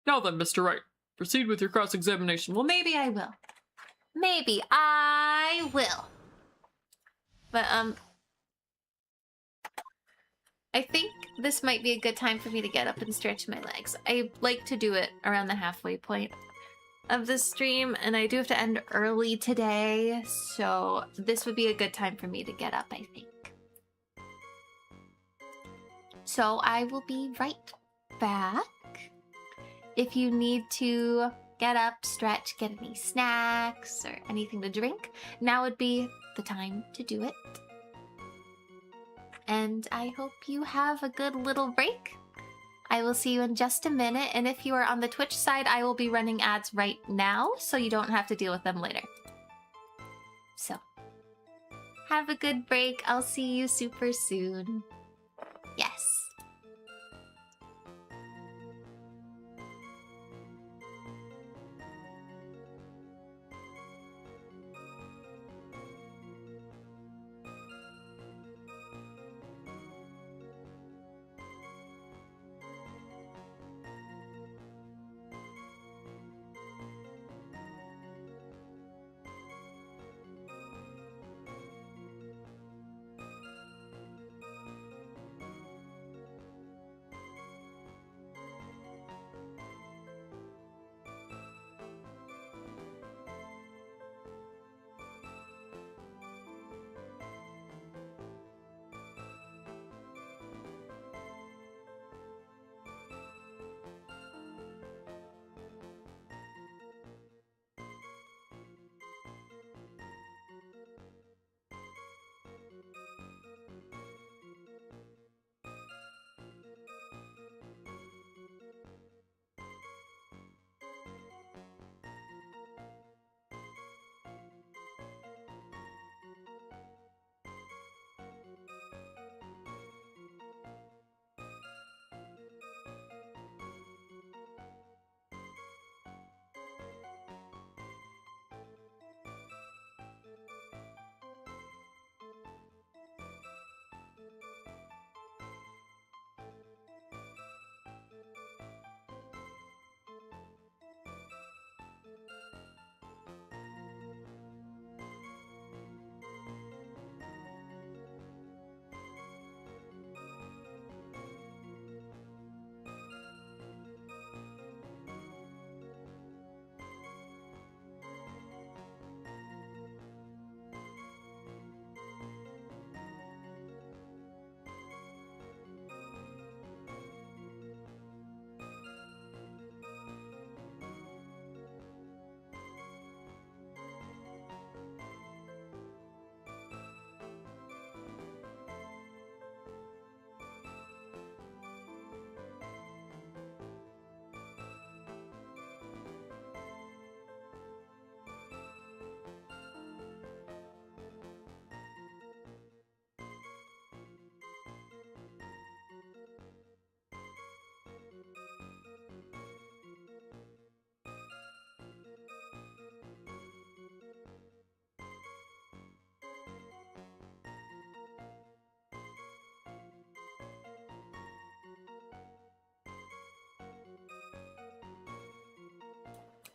Now then, Mr. Wright, proceed with your cross-examination. Well, maybe I will. Maybe I will. But, I think this might be a good time for me to get up and stretch my legs. I like to do it around the halfway point of the stream, and I do have to end early today, so this would be a good time for me to get up, I think. So I will be right back. If you need to get up, stretch, get any snacks or anything to drink, now would be the time to do it. And I hope you have a good little break. I will see you in just a minute, and if you are on the Twitch side, I will be running ads right now, so you don't have to deal with them later. So, have a good break. I'll see you super soon. Yes.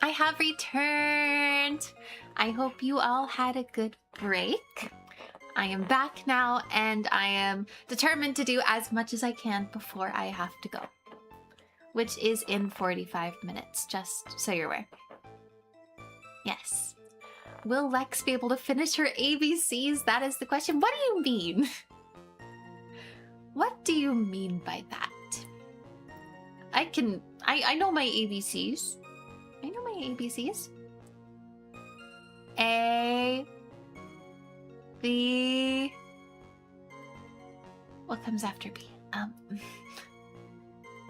I have returned. I hope you all had a good break. I am back now, and I am determined to do as much as I can before I have to go, which is in 45 minutes, just so you're aware. Yes. Will Lex be able to finish her ABCs? That is the question. What do you mean? What do you mean by that? I know my ABCs. I know my ABCs. A, B. What comes after B?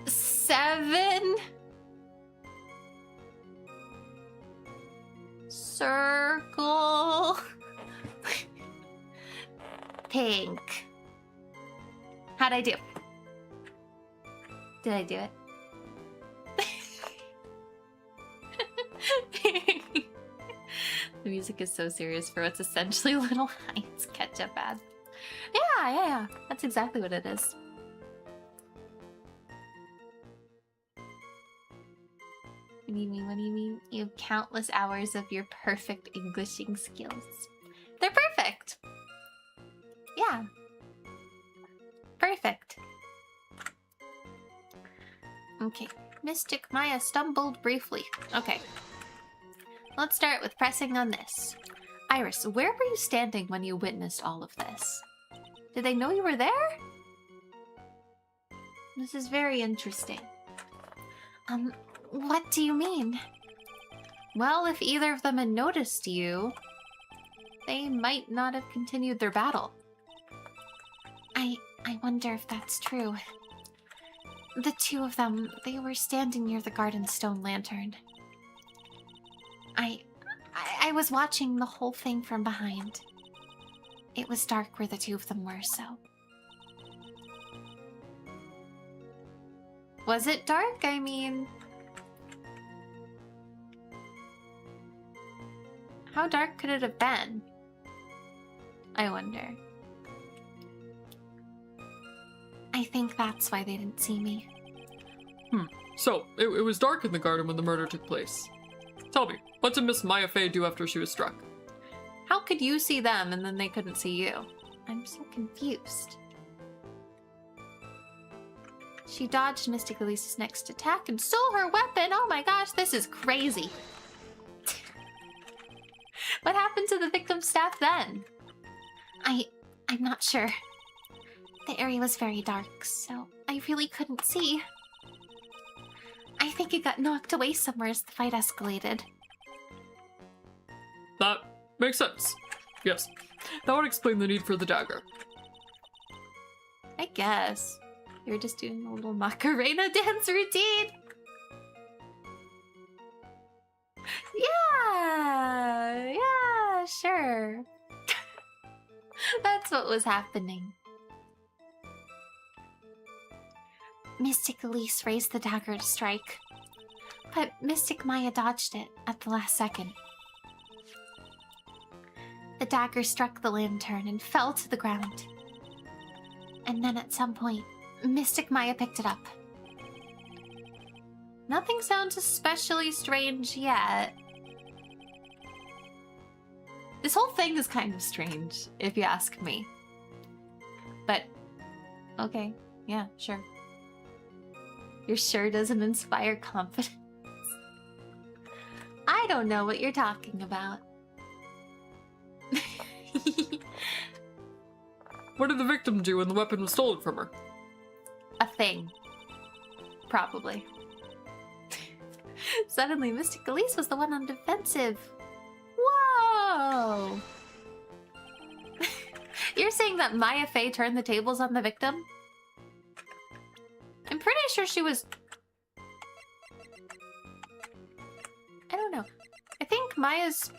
7. Circle. Pink. How'd I do? Did I do it? The music is so serious for what's essentially Little Heights catch-up ad. Yeah. That's exactly what it is. What do you mean? What do you mean? You have countless hours of your perfect Englishing skills. They're perfect! Yeah. Perfect. Okay. Mystic Maya stumbled briefly. Okay. Let's start with pressing on this. Iris, where were you standing when you witnessed all of this? Did they know you were there? This is very interesting. What do you mean? Well, if either of them had noticed you, they might not have continued their battle. I wonder if that's true. The two of them, they were standing near the garden stone lantern. I was watching the whole thing from behind. It was dark where the two of them were, so... Was it dark? I mean... How dark could it have been? I wonder. I think that's why they didn't see me. So, it was dark in the garden when the murder took place. Tell me, what did Miss Maya Fey do after she was struck? How could you see them and then they couldn't see you? I'm so confused. She dodged Mystic Elise's next attack and stole her weapon! Oh my gosh, this is crazy! What happened to the victim's staff then? I'm not sure. The area was very dark, so I really couldn't see. I think it got knocked away somewhere as the fight escalated. That makes sense. Yes, that would explain the need for the dagger. I guess. You're just doing a little Macarena dance routine. Yeah, sure. That's what was happening. Mystic Elise raised the dagger to strike, but Mystic Maya dodged it at the last second. The dagger struck the lantern and fell to the ground. And then at some point, Mystic Maya picked it up. Nothing sounds especially strange yet. This whole thing is kind of strange, if you ask me. But, okay, yeah, sure. Your sure doesn't inspire confidence. I don't know what you're talking about. What did the victim do when the weapon was stolen from her? A thing. Probably. Suddenly, Mystic Elise was the one on defensive. Whoa! You're saying that Maya Fey turned the tables on the victim? I'm pretty sure she was... I don't know. I think Maya's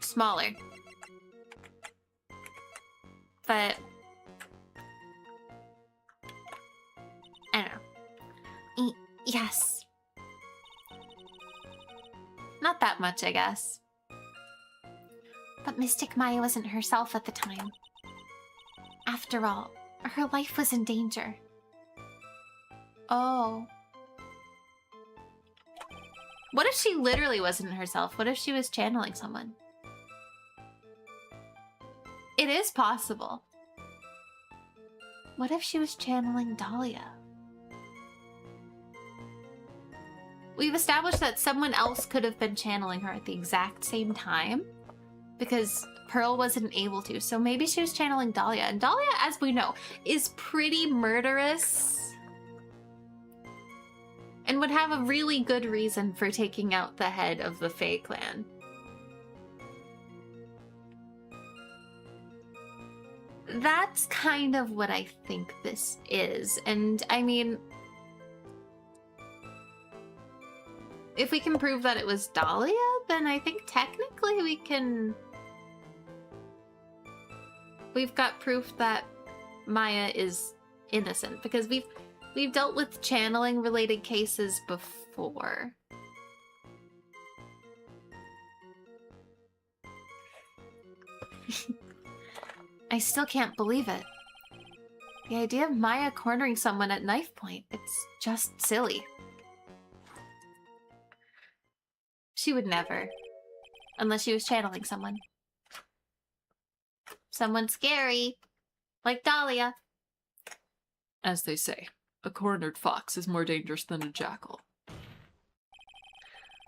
smaller. But... I don't know. Yes. Not that much, I guess. But Mystic Maya wasn't herself at the time. After all, her life was in danger. Oh. What if she literally wasn't herself? What if she was channeling someone? It is possible. What if she was channeling Dahlia? We've established that someone else could have been channeling her at the exact same time because Pearl wasn't able to. So maybe she was channeling Dahlia. And Dahlia, as we know, is pretty murderous and would have a really good reason for taking out the head of the Fae clan. That's kind of what I think this is. And I mean, if we can prove that it was Dahlia, then I think technically we can... We've got proof that Maya is innocent because we've dealt with channeling related cases before. I still can't believe it. The idea of Maya cornering someone at knife point, it's just silly. She would never. Unless she was channeling someone. Someone scary. Like Dahlia. As they say, a cornered fox is more dangerous than a jackal.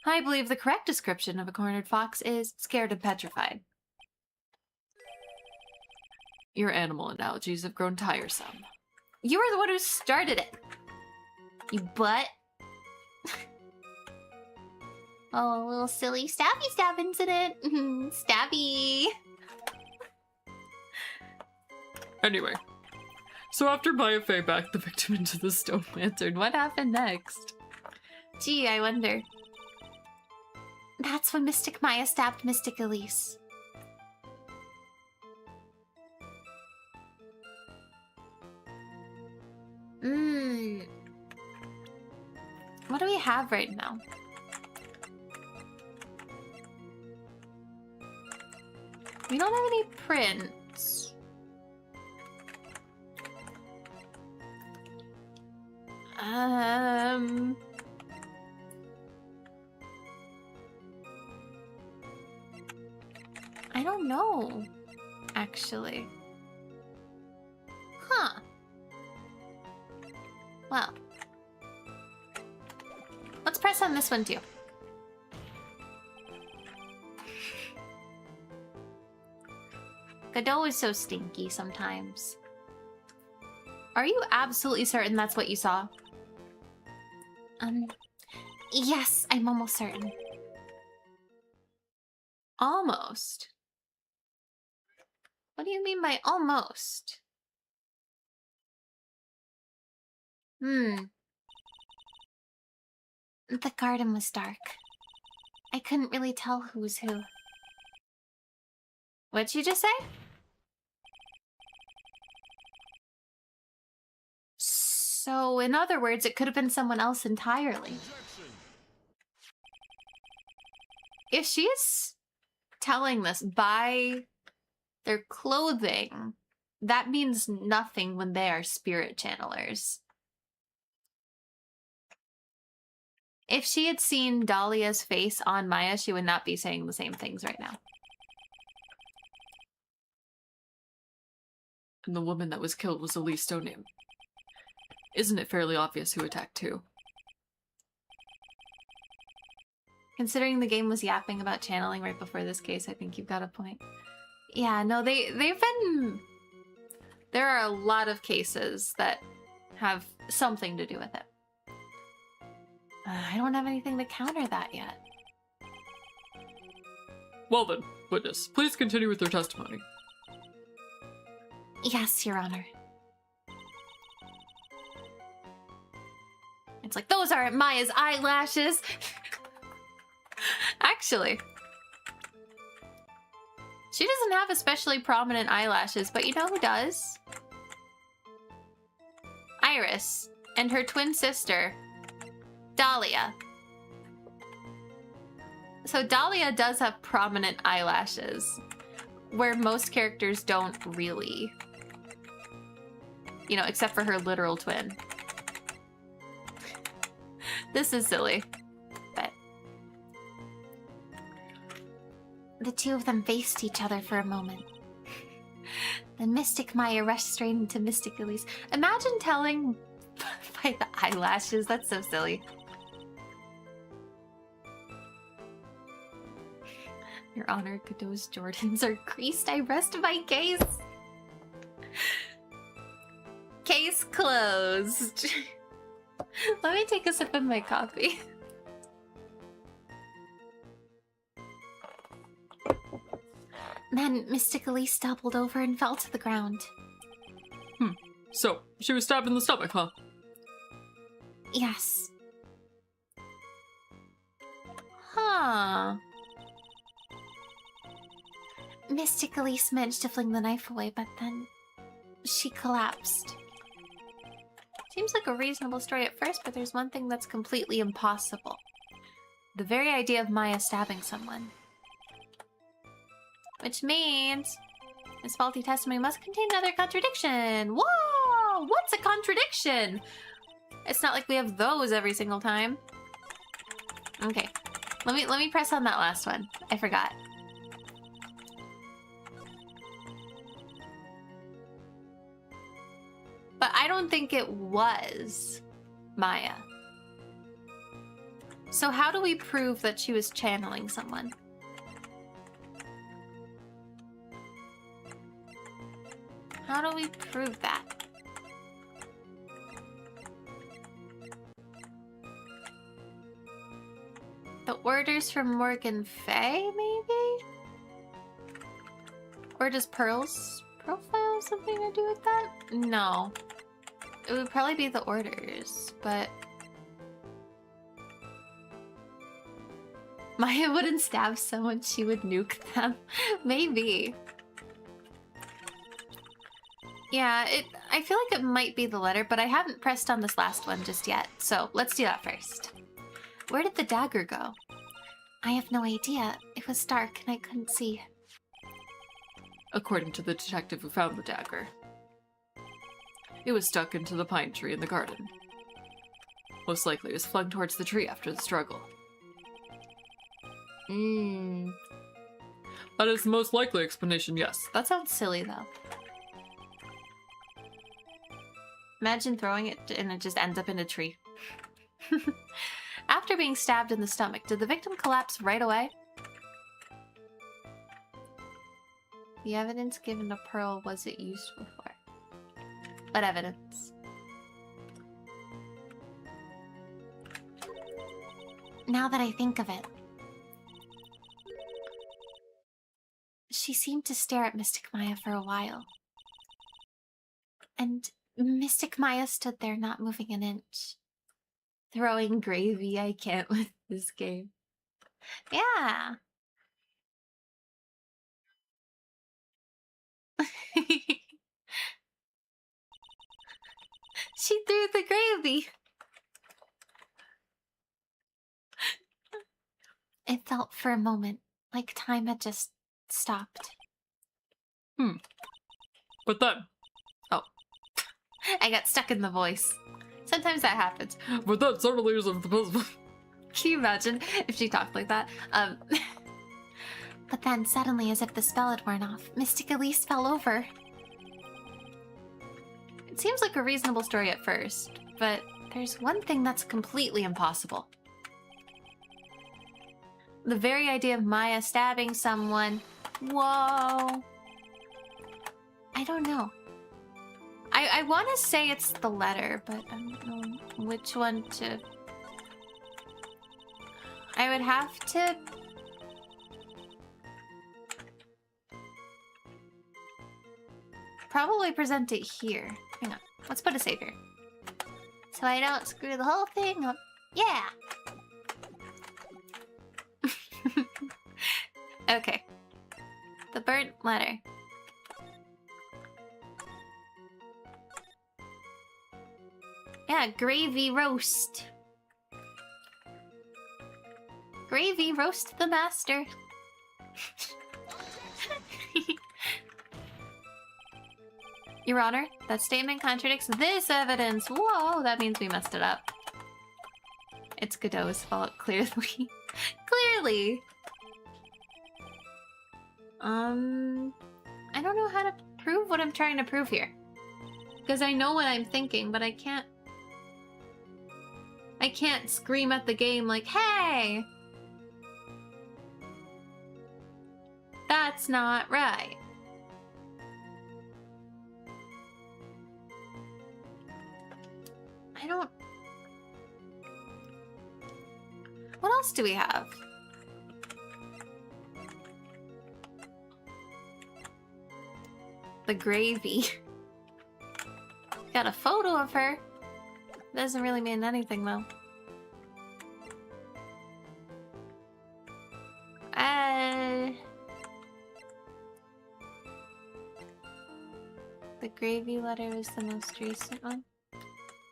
I believe the correct description of a cornered fox is scared and petrified. Your animal analogies have grown tiresome. You were the one who started it. You butt. Oh, a little silly stabby stab incident. Stabby. Anyway, so after Maya Fey backed the victim into the stone lantern, what happened next? Gee, I wonder. That's when Mystic Maya stabbed Mystic Elise. What do we have right now? We don't have any prints. I don't know, actually. Huh. Well. Let's press on this one too. Godot is so stinky sometimes. Are you absolutely certain that's what you saw? Yes, I'm almost certain. Almost? What do you mean by almost? The garden was dark. I couldn't really tell who was who. What'd you just say? So, in other words, it could have been someone else entirely. If she is telling this by their clothing, that means nothing when they are spirit channelers. If she had seen Dahlia's face on Maya, she would not be saying the same things right now. And the woman that was killed was Elise Stoneam. Isn't it fairly obvious who attacked too? Considering the game was yapping about channeling right before this case, I think you've got a point. Yeah, no, they've been... There are a lot of cases that have something to do with it. I don't have anything to counter that yet. Well then, witness, please continue with your testimony. Yes, Your Honor. It's like, those aren't Maya's eyelashes! Actually. She doesn't have especially prominent eyelashes, but you know who does? Iris. And her twin sister, Dahlia. So Dahlia does have prominent eyelashes, where most characters don't really. You know, except for her literal twin. This is silly, but... The two of them faced each other for a moment. Then Mystic Maya rushed straight into Mystic Elise. Imagine telling by the eyelashes. That's so silly. Your Honor, Godot's Jordans are creased. I rest my case. Case closed. Let me take a sip of my coffee. Then Mystic Elise toppled over and fell to the ground. So, she was stabbed in the stomach, huh? Yes. Huh. Mystic Elise managed to fling the knife away, but then she collapsed. Seems like a reasonable story at first, but there's one thing that's completely impossible. The very idea of Maya stabbing someone. Which means His faulty testimony must contain another contradiction. Whoa! What's a contradiction? It's not like we have those every single time. Okay. Let me press on that last one. I forgot. But I don't think it was Maya. So how do we prove that she was channeling someone? How do we prove that? The orders from Morgan Fay, maybe? Or does Pearl's profile have something to do with that? No. It would probably be the orders, but... Maya wouldn't stab someone, she would nuke them. Maybe. Yeah, I feel like it might be the letter, but I haven't pressed on this last one just yet, so let's do that first. Where did the dagger go? I have no idea. It was dark and I couldn't see. According to the detective who found the dagger, it was stuck into the pine tree in the garden. Most likely it was flung towards the tree after the struggle. That is the most likely explanation, yes. That sounds silly, though. Imagine throwing it and it just ends up in a tree. After being stabbed in the stomach, did the victim collapse right away? The evidence given to Pearl, was it used before? What evidence? Now that I think of it, she seemed to stare at Mystic Maya for a while. And Mystic Maya stood there not moving an inch. Throwing gravy, I can't with this game. Yeah. She threw the gravy. It felt for a moment like time had just stopped. But then, I got stuck in the voice. Sometimes that happens. but that certainly isn't the puzzle. Can you imagine if she talked like that? But then suddenly, as if the spell had worn off, Mystic Elise fell over. It seems like a reasonable story at first, but there's one thing that's completely impossible. The very idea of Maya stabbing someone. Whoa. I don't know. I want to say it's the letter, but I don't know which one to... I would have to... probably present it here. Hang on. Let's put a save here. So I don't screw the whole thing up. Yeah! Okay. The burnt letter. Yeah, gravy roast. Gravy roast the master. Your Honor, that statement contradicts this evidence. Whoa, that means we messed it up. It's Godot's fault, clearly. Clearly! I don't know how to prove what I'm trying to prove here. Because I know what I'm thinking, but I can't scream at the game like, hey! That's not right. I don't... What else do we have? The gravy. Got a photo of her. Doesn't really mean anything, though. The gravy letter is the most recent one.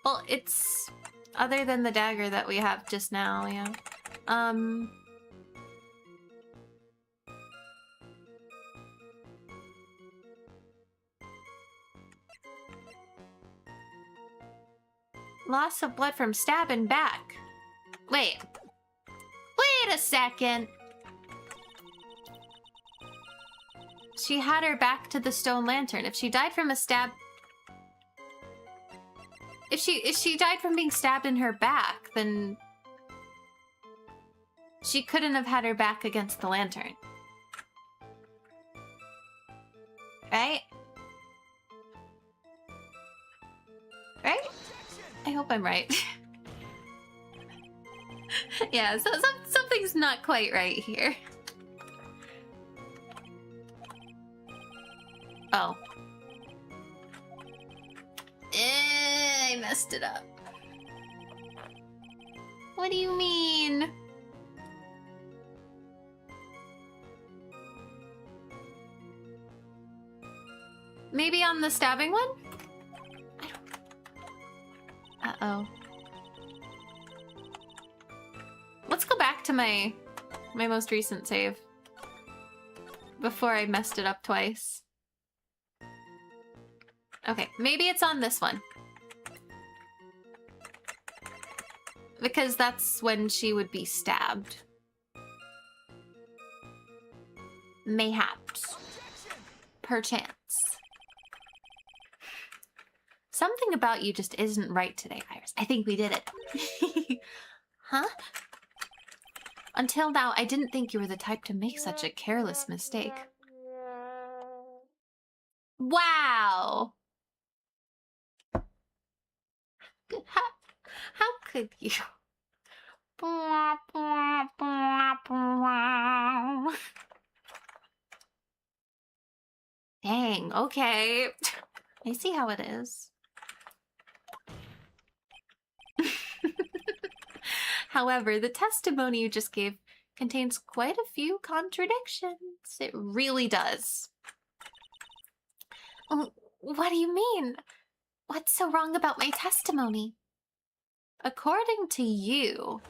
Well, it's other than the dagger that we have just now, yeah. Loss of blood from stabbing back. Wait. Wait a second. She had her back to the stone lantern. If she died from a stab... If she died from being stabbed in her back, then... she couldn't have had her back against the lantern. Right? Right? I hope I'm right. Yeah, so something's not quite right here. Oh. I messed it up. What do you mean? Maybe on the stabbing one? Uh-oh. Let's go back to my most recent save. Before I messed it up twice. Okay, maybe it's on this one. Because that's when she would be stabbed. Mayhaps. Perchance. Something about you just isn't right today, Iris. I think we did it. Huh? Until now, I didn't think you were the type to make such a careless mistake. Wow! How could you? Dang, okay. I see how it is. However, the testimony you just gave contains quite a few contradictions. It really does. What do you mean? What's so wrong about my testimony? According to you,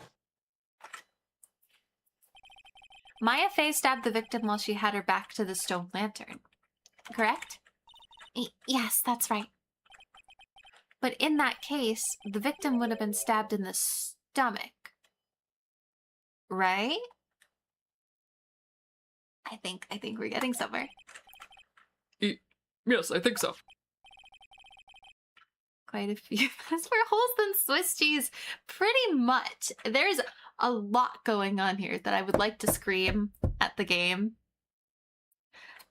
Maya Fey stabbed the victim while she had her back to the stone lantern, correct? Yes, that's right. But in that case, the victim would have been stabbed in the stomach, right? I think we're getting somewhere. Yes, I think so. Quite a few. As for holes than Swiss cheese, pretty much. There's a lot going on here that I would like to scream at the game.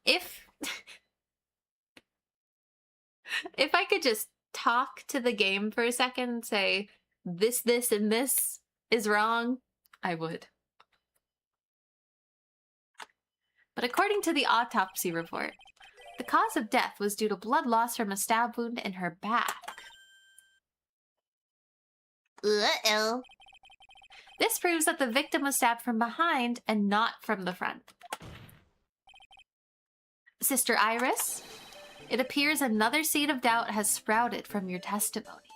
If I could just talk to the game for a second and say, this, and this is wrong, I would. But according to the autopsy report, the cause of death was due to blood loss from a stab wound in her back. Uh-oh. This proves that the victim was stabbed from behind and not from the front. Sister Iris, it appears another seed of doubt has sprouted from your testimony.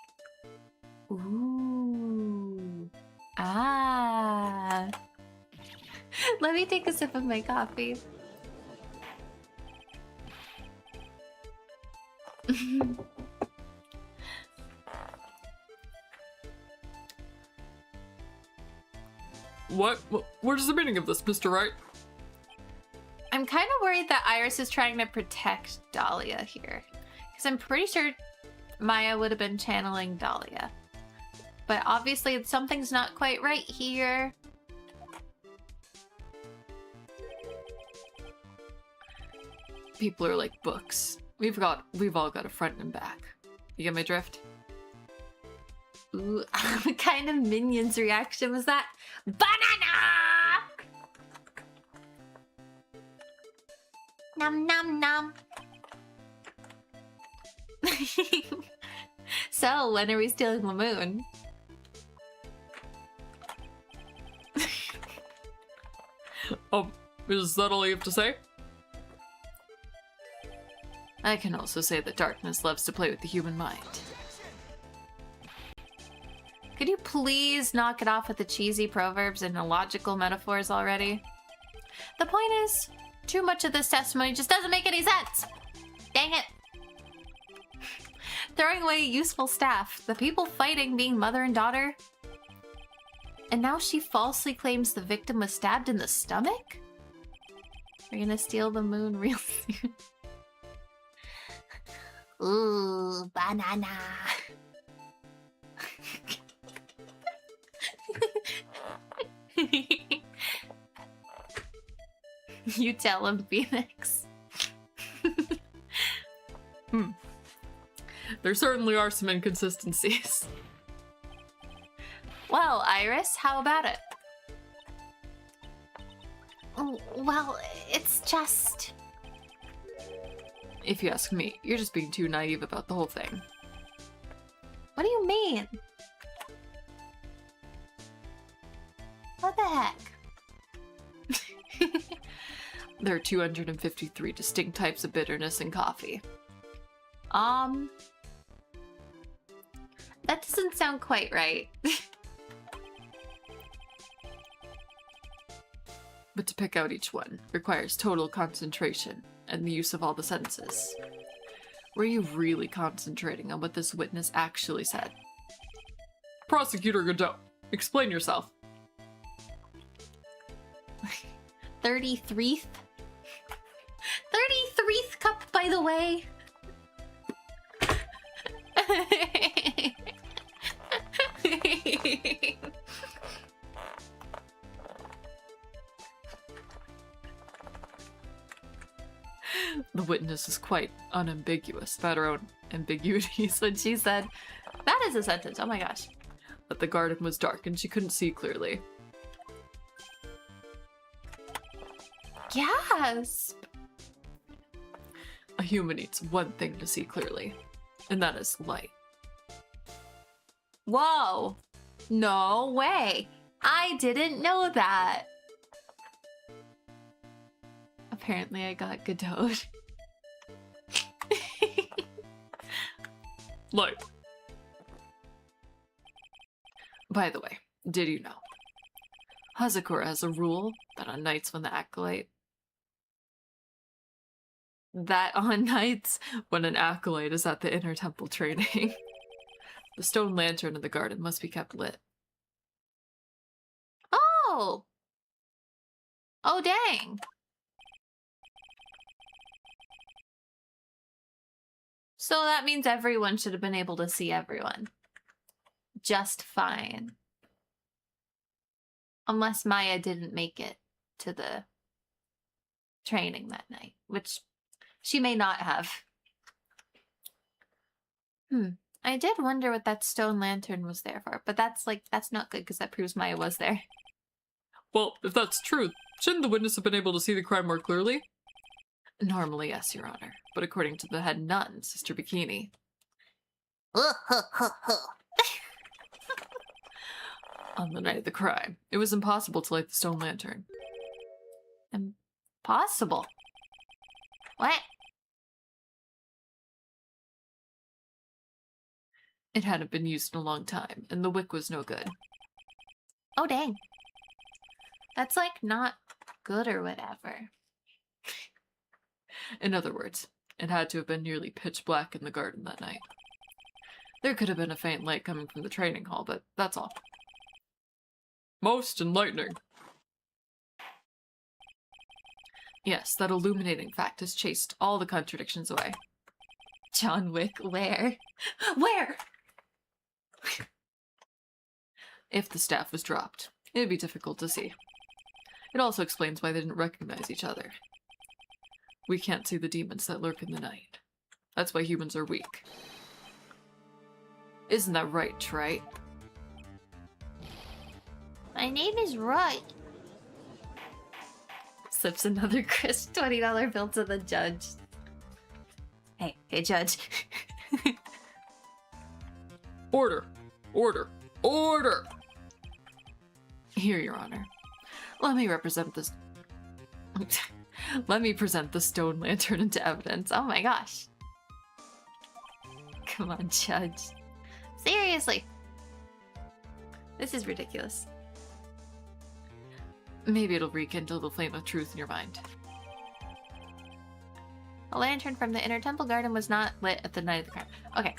Ooh. Ah. Let me take a sip of my coffee. What? What is the meaning of this, Mr. Wright? I'm kind of worried that Iris is trying to protect Dahlia here. Because I'm pretty sure Maya would have been channeling Dahlia. But obviously something's not quite right here. People are like books. We've all got a front and back. You get my drift? Ooh, what kind of Minions reaction was that? Banana! Nom nom nom. So, when are we stealing the moon? Is that all you have to say? I can also say that darkness loves to play with the human mind. Could you please knock it off with the cheesy proverbs and illogical metaphors already? The point is, too much of this testimony just doesn't make any sense. Dang it. throwing away useful staff, the people fighting being mother and daughter. And now she falsely claims the victim was stabbed in the stomach? We're gonna steal the moon real soon. Ooh, banana. You tell him, Phoenix. There certainly are some inconsistencies. Well, Iris, how about it? Well, it's just... If you ask me, you're just being too naive about the whole thing. What do you mean? What the heck? There are 253 distinct types of bitterness in coffee. That doesn't sound quite right. But to pick out each one requires total concentration and the use of all the senses. Were you really concentrating on what this witness actually said? Prosecutor Godot, explain yourself. 33th? 33th cup, by the way. The witness is quite unambiguous about her own ambiguities. When she said, that is a sentence, oh my gosh. But the garden was dark and she couldn't see clearly. Yes. A human needs one thing to see clearly, and that is light. Whoa. No way. I didn't know that. Apparently I got Godot. Light. By the way, did you know? Hazakura has a rule that on nights when the acolyte... That on nights when an acolyte is at the inner temple training, the stone lantern in the garden must be kept lit. Oh. Oh, dang. So that means everyone should have been able to see everyone. Just fine. Unless Maya didn't make it to the training that night, which she may not have. I did wonder what that stone lantern was there for, but that's not good because that proves Maya was there. Well, if that's true, shouldn't the witness have been able to see the crime more clearly? Normally, yes, Your Honor, but according to the head nun, Sister Bikini, on the night of the crime, it was impossible to light the stone lantern. Impossible? What? It hadn't been used in a long time, and the wick was no good. Oh, dang. That's like not good or whatever. In other words, it had to have been nearly pitch black in the garden that night. There could have been a faint light coming from the training hall, but that's all. Most enlightening. Yes, that illuminating fact has chased all the contradictions away. John Wick, where? Where? If the staff was dropped, it would be difficult to see. It also explains why they didn't recognize each other. We can't see the demons that lurk in the night. That's why humans are weak. Isn't that right, Trite? My name is Wright. Slips another crisp $20 bill to the judge. Hey, judge. Order! Order! Order! Here, Your Honor. Let me represent this... Let me present the stone lantern into evidence. Oh my gosh. Come on, judge. Seriously. This is ridiculous. Maybe it'll rekindle the flame of truth in your mind. A lantern from the inner temple garden was not lit at the night of the crime. Okay.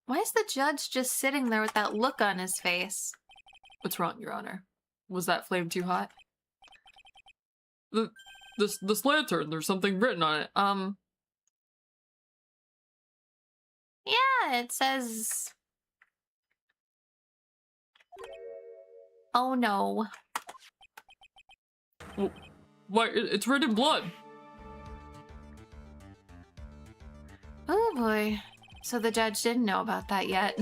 Why is the judge just sitting there with that look on his face? What's wrong, Your Honor? Was that flame too hot? This lantern, there's something written on it. Yeah, it says... Oh no. Why, it's written in blood. Oh boy. So the judge didn't know about that yet.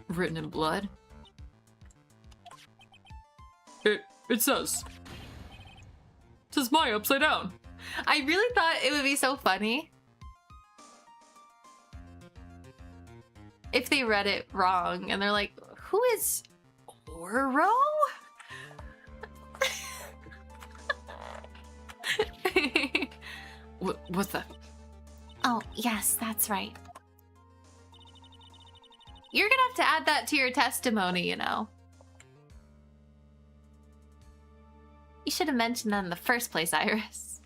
Written in blood? It says Maya upside down. I really thought it would be so funny if they read it wrong and they're like, who is Oro? What the? Oh, yes, that's right. You're gonna have to add that to your testimony, you know. You should have mentioned that in the first place, Iris.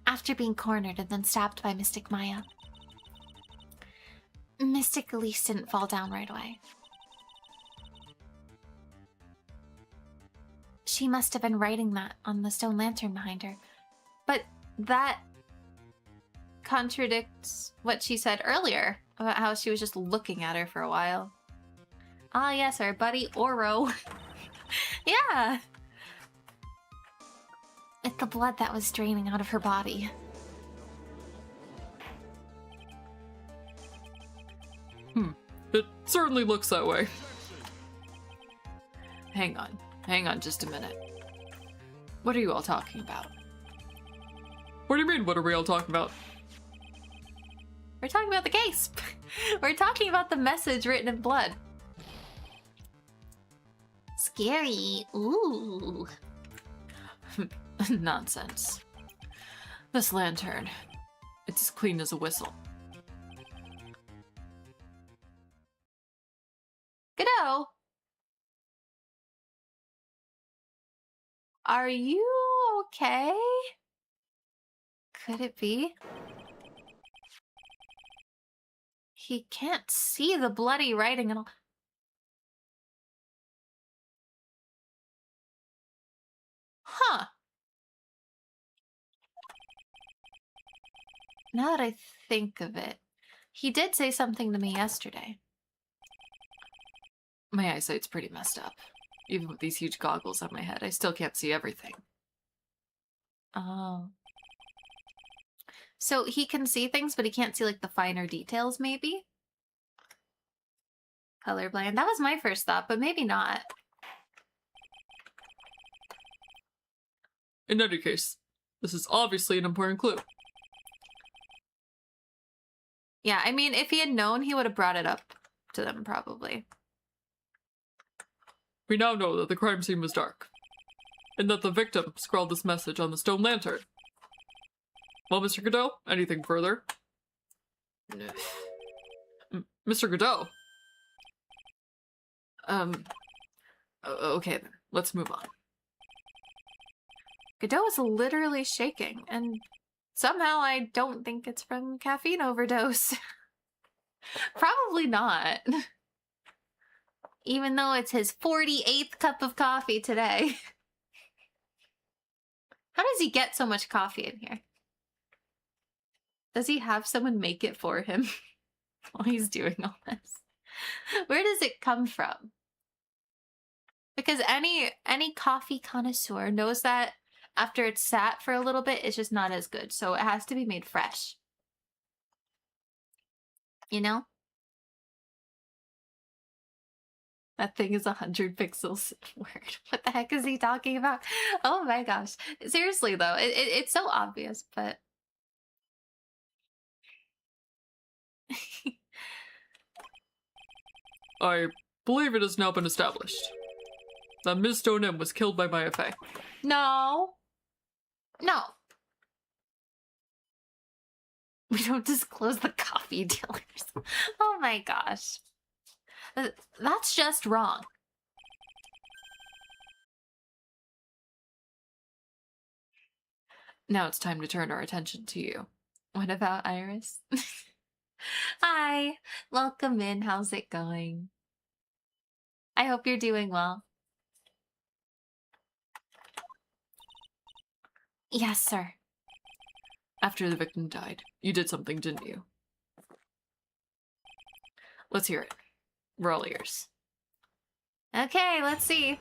After being cornered and then stabbed by Mystic Maya, Mystic Elise didn't fall down right away. She must have been writing that on the stone lantern behind her. But that contradicts what she said earlier about how she was just looking at her for a while. Ah, yes, our buddy Oro. Yeah. It's the blood that was draining out of her body. It certainly looks that way. Hang on just a minute. What are you all talking about? What do you mean, what are we all talking about? We're talking about the case. We're talking about the message written in blood. Scary. Ooh. Nonsense. This lantern, it's as clean as a whistle. Godot, are you okay? Could it be? He can't see the bloody writing at all. Huh. Now that I think of it, he did say something to me yesterday. My eyesight's pretty messed up. Even with these huge goggles on my head, I still can't see everything. Oh. So he can see things, but he can't see, like, the finer details, maybe? Colorblind. That was my first thought, but maybe not. In any case, this is obviously an important clue. Yeah, I mean, if he had known, he would have brought it up to them, probably. We now know that the crime scene was dark, and that the victim scrawled this message on the stone lantern. Well, Mr. Godot, anything further? Mr. Godot? Okay then, let's move on. Godot is literally shaking, and somehow I don't think it's from caffeine overdose. Probably not. Even though it's his 48th cup of coffee today. How does he get so much coffee in here? Does he have someone make it for him while he's doing all this? Where does it come from? Because any coffee connoisseur knows that after it's sat for a little bit, it's just not as good. So it has to be made fresh. You know? That thing is 100 pixels. Word. What the heck is he talking about? Oh my gosh. Seriously though, it's so obvious, but... I believe it has now been established that Ms. Stonem was killed by Maya Fey. No. No. We don't disclose the coffee dealers. Oh my gosh. That's just wrong. Now it's time to turn our attention to you. What about Iris? Welcome in. How's it going? I hope you're doing well. Yes, sir. After the victim died, you did something, didn't you? Let's hear it. We're all ears. Okay, let's see.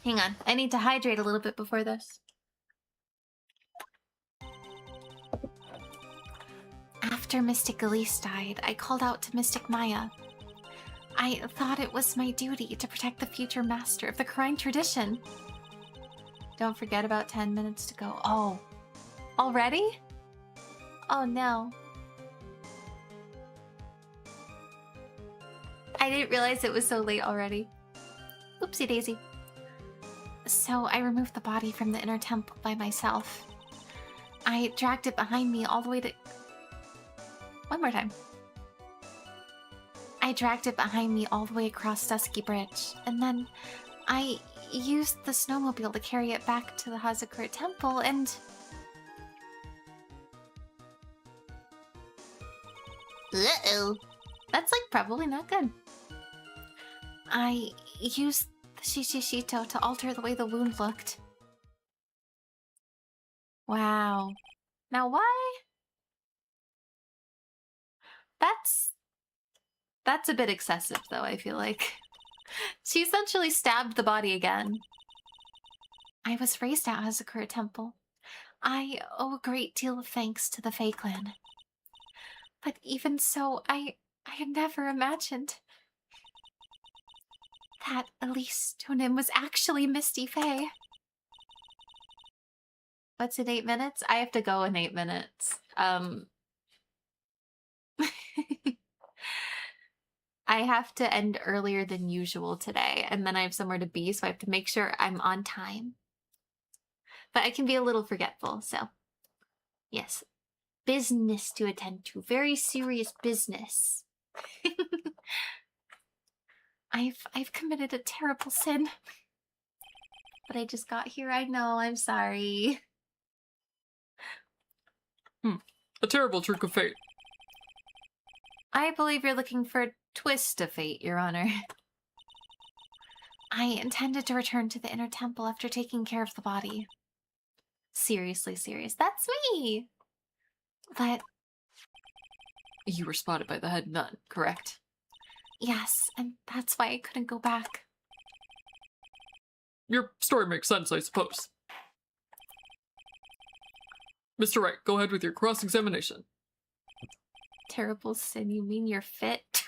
Hang on. I need to hydrate a little bit before this. After Mystic Elise died, I called out to Mystic Maya. I thought it was my duty to protect the future master of the Crime tradition. Don't forget about 10 minutes to go. Oh. Already? Oh no. I didn't realize it was so late already. Oopsie daisy. So I removed the body from the inner temple by myself. I dragged it behind me all the way to... One more time. I dragged it behind me all the way across Dusky Bridge, and then I used the snowmobile to carry it back to the Hazakura Temple, and... Uh-oh. That's like probably not good. I used the Shishishito to alter the way the wound looked. Wow. Now why? That's a bit excessive though, I feel like. She essentially stabbed the body again. I was raised at Hazakura Temple. I owe a great deal of thanks to the Fae Clan. But even so, I had never imagined that Elise Tonim was actually Misty Fae. What's in 8 minutes? I have to go in 8 minutes. I have to end earlier than usual today, and then I have somewhere to be, so I have to make sure I'm on time. But I can be a little forgetful, so yes. Business to attend to. Very serious business. I've committed a terrible sin. But I just got here, I know, I'm sorry. A terrible trick of fate. I believe you're looking for a twist of fate, Your Honor. I intended to return to the inner temple after taking care of the body. Seriously serious. That's me! But You were spotted by the head nun, correct? yes, and that's why I couldn't go back. Your story makes sense, I suppose. Mr. Wright, go ahead with your cross-examination. Terrible sin, you mean you're fit?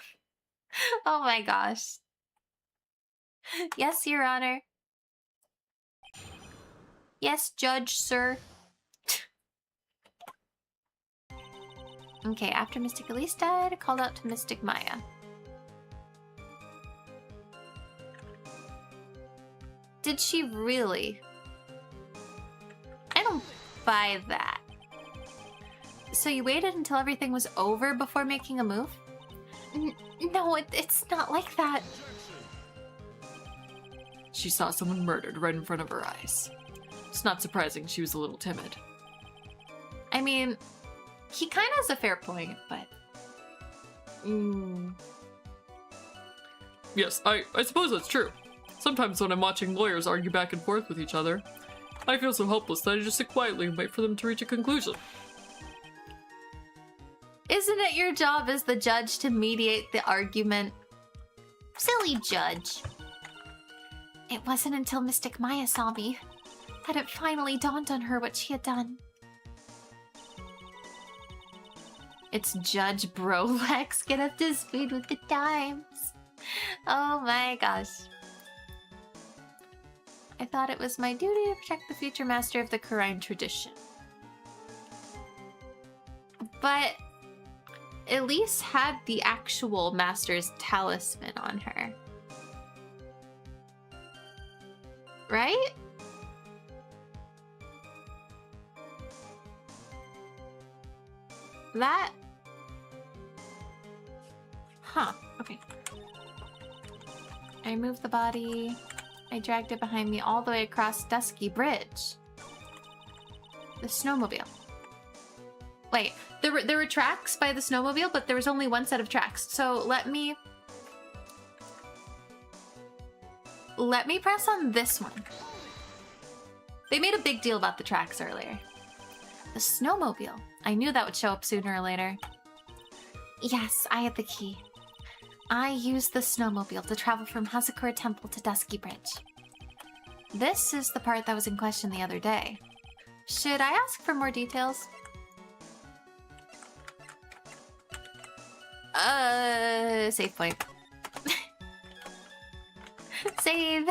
Oh my gosh. Yes, Your Honor. Yes, Judge, sir. Okay, after Mystic Elise died, I called out to Mystic Maya. Did she really? I don't buy that. So you waited until everything was over before making a move? No, it's not like that. She saw someone murdered right in front of her eyes. It's not surprising she was a little timid. I mean, he kind of has a fair point, but... Yes, I suppose that's true. Sometimes when I'm watching lawyers argue back and forth with each other, I feel so helpless that I just sit quietly and wait for them to reach a conclusion. Isn't it your job as the judge to mediate the argument? Silly judge. It wasn't until Mystic Maya saw me that it finally dawned on her what she had done. It's Judge Bro Lex. Get up to speed with the times. Oh my gosh. I thought it was my duty to protect the future master of the Crime tradition. But Elise had the actual master's talisman on her. Right? That... Huh, okay. I moved the body. I dragged it behind me all the way across Dusky Bridge. The snowmobile. Wait, There were tracks by the snowmobile, but there was only one set of tracks. So let me press on this one. They made a big deal about the tracks earlier. The snowmobile. I knew that would show up sooner or later. Yes, I had the key. I used the snowmobile to travel from Hazakura Temple to Dusky Bridge. This is the part that was in question the other day. Should I ask for more details? Save point. Save.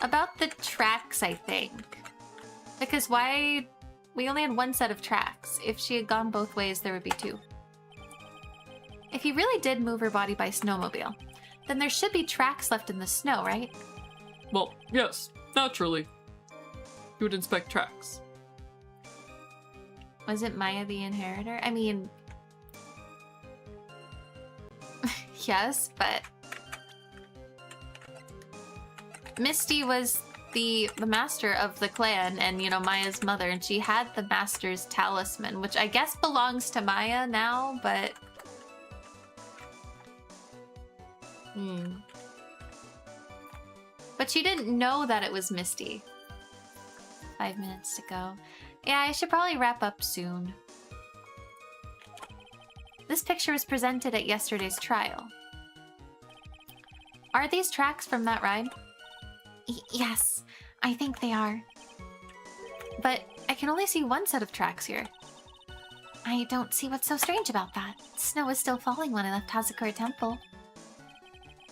About the tracks, I think. Because why... We only had one set of tracks. If she had gone both ways, there would be two. If he really did move her body by snowmobile, then there should be tracks left in the snow, right? Well, yes, naturally. You would inspect tracks. Wasn't Maya the inheritor? I mean... yes, but... Misty was the master of the clan and, you know, Maya's mother, and she had the master's talisman, which I guess belongs to Maya now, but... But she didn't know that it was Misty. 5 minutes to go. Yeah, I should probably wrap up soon. This picture was presented at yesterday's trial. Are these tracks from that ride? Yes, I think they are. But I can only see one set of tracks here. I don't see what's so strange about that. Snow was still falling when I left Hazakura Temple.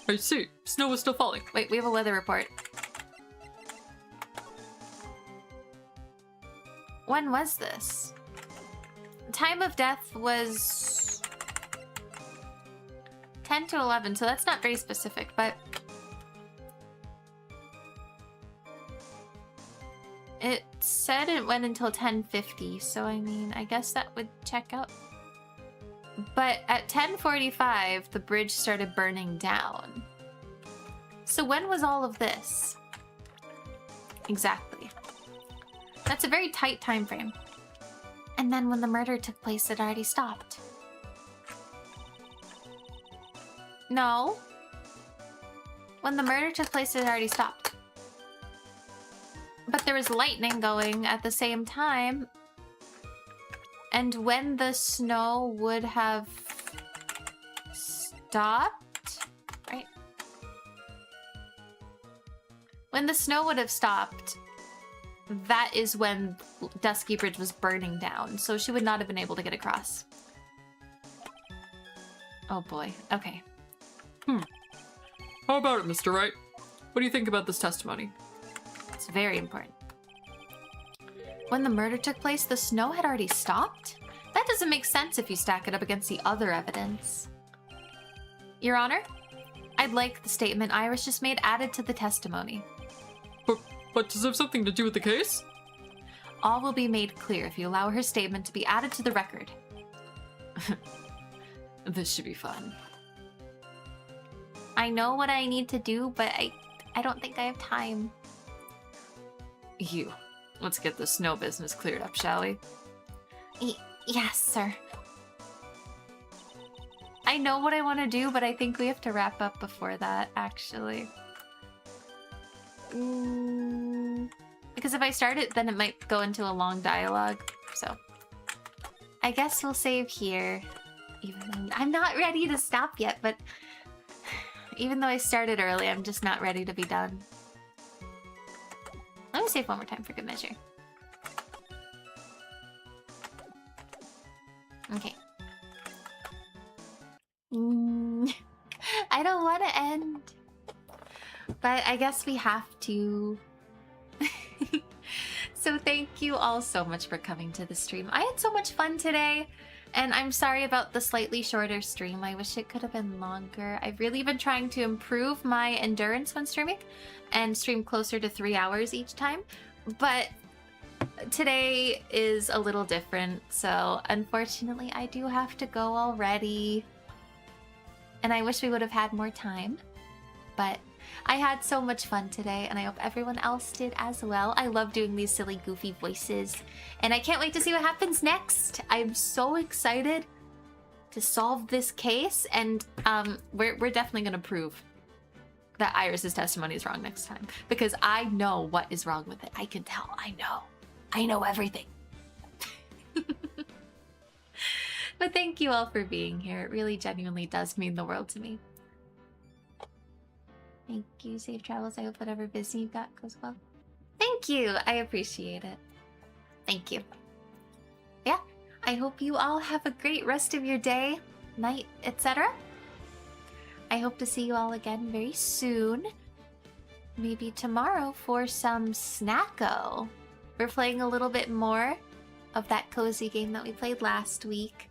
I see. Snow was still falling. Wait, we have a weather report. When was this? Time of death was 10 to 11, so that's not very specific, but it said it went until 10:50, so I mean, I guess that would check out. But at 10:45, the bridge started burning down. So when was all of this? Exactly. That's a very tight time frame. And then when the murder took place, it already stopped. No. When the murder took place, it already stopped. But there was lightning going at the same time. And when the snow would have stopped, right? When the snow would have stopped, that is when Dusky Bridge was burning down, so she would not have been able to get across. Oh boy, okay. How about it, Mr. Wright? What do you think about this testimony? It's very important. When the murder took place, the snow had already stopped? That doesn't make sense if you stack it up against the other evidence. Your Honor, I'd like the statement Iris just made added to the testimony. But does it have something to do with the case? All will be made clear if you allow her statement to be added to the record. This should be fun. I know what I need to do, but I don't think I have time. Let's get the snow business cleared up, shall we? Yes, sir. I know what I want to do, but I think we have to wrap up before that, actually. Because if I start it, then it might go into a long dialogue, so... I guess we'll save here. Even though I'm not ready to stop yet, but... Even though I started early, I'm just not ready to be done. Let me save one more time for good measure. Okay. I don't want to end. But I guess we have to. So thank you all so much for coming to the stream. I had so much fun today. And I'm sorry about the slightly shorter stream. I wish it could have been longer. I've really been trying to improve my endurance when streaming and stream closer to 3 hours each time. But today is a little different. So unfortunately, I do have to go already. And I wish we would have had more time. But I had so much fun today, and I hope everyone else did as well. I love doing these silly, goofy voices, and I can't wait to see what happens next. I'm so excited to solve this case, and we're definitely going to prove that Iris's testimony is wrong next time, because I know what is wrong with it. I can tell. I know everything. But thank you all for being here. It really genuinely does mean the world to me. Thank you. Safe travels. I hope whatever business you got goes well. Thank you. I appreciate it. Thank you. Yeah. I hope you all have a great rest of your day, night, etc. I hope to see you all again very soon. Maybe tomorrow for some snacko. We're playing a little bit more of that cozy game that we played last week.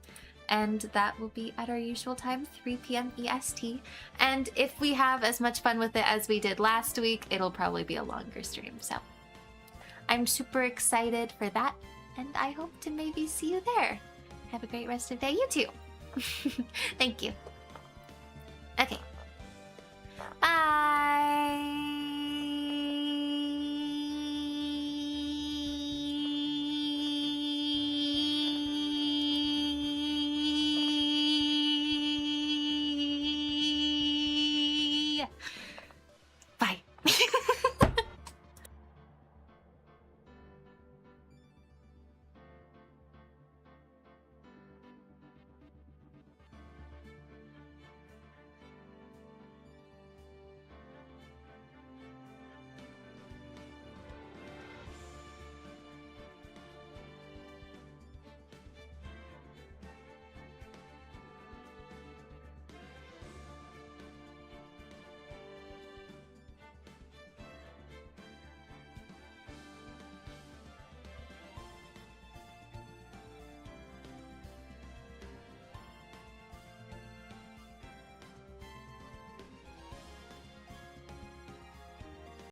And that will be at our usual time, 3 p.m. EST. And if we have as much fun with it as we did last week, it'll probably be a longer stream. So I'm super excited for that. And I hope to maybe see you there. Have a great rest of the day. You too. Thank you. Okay. Bye.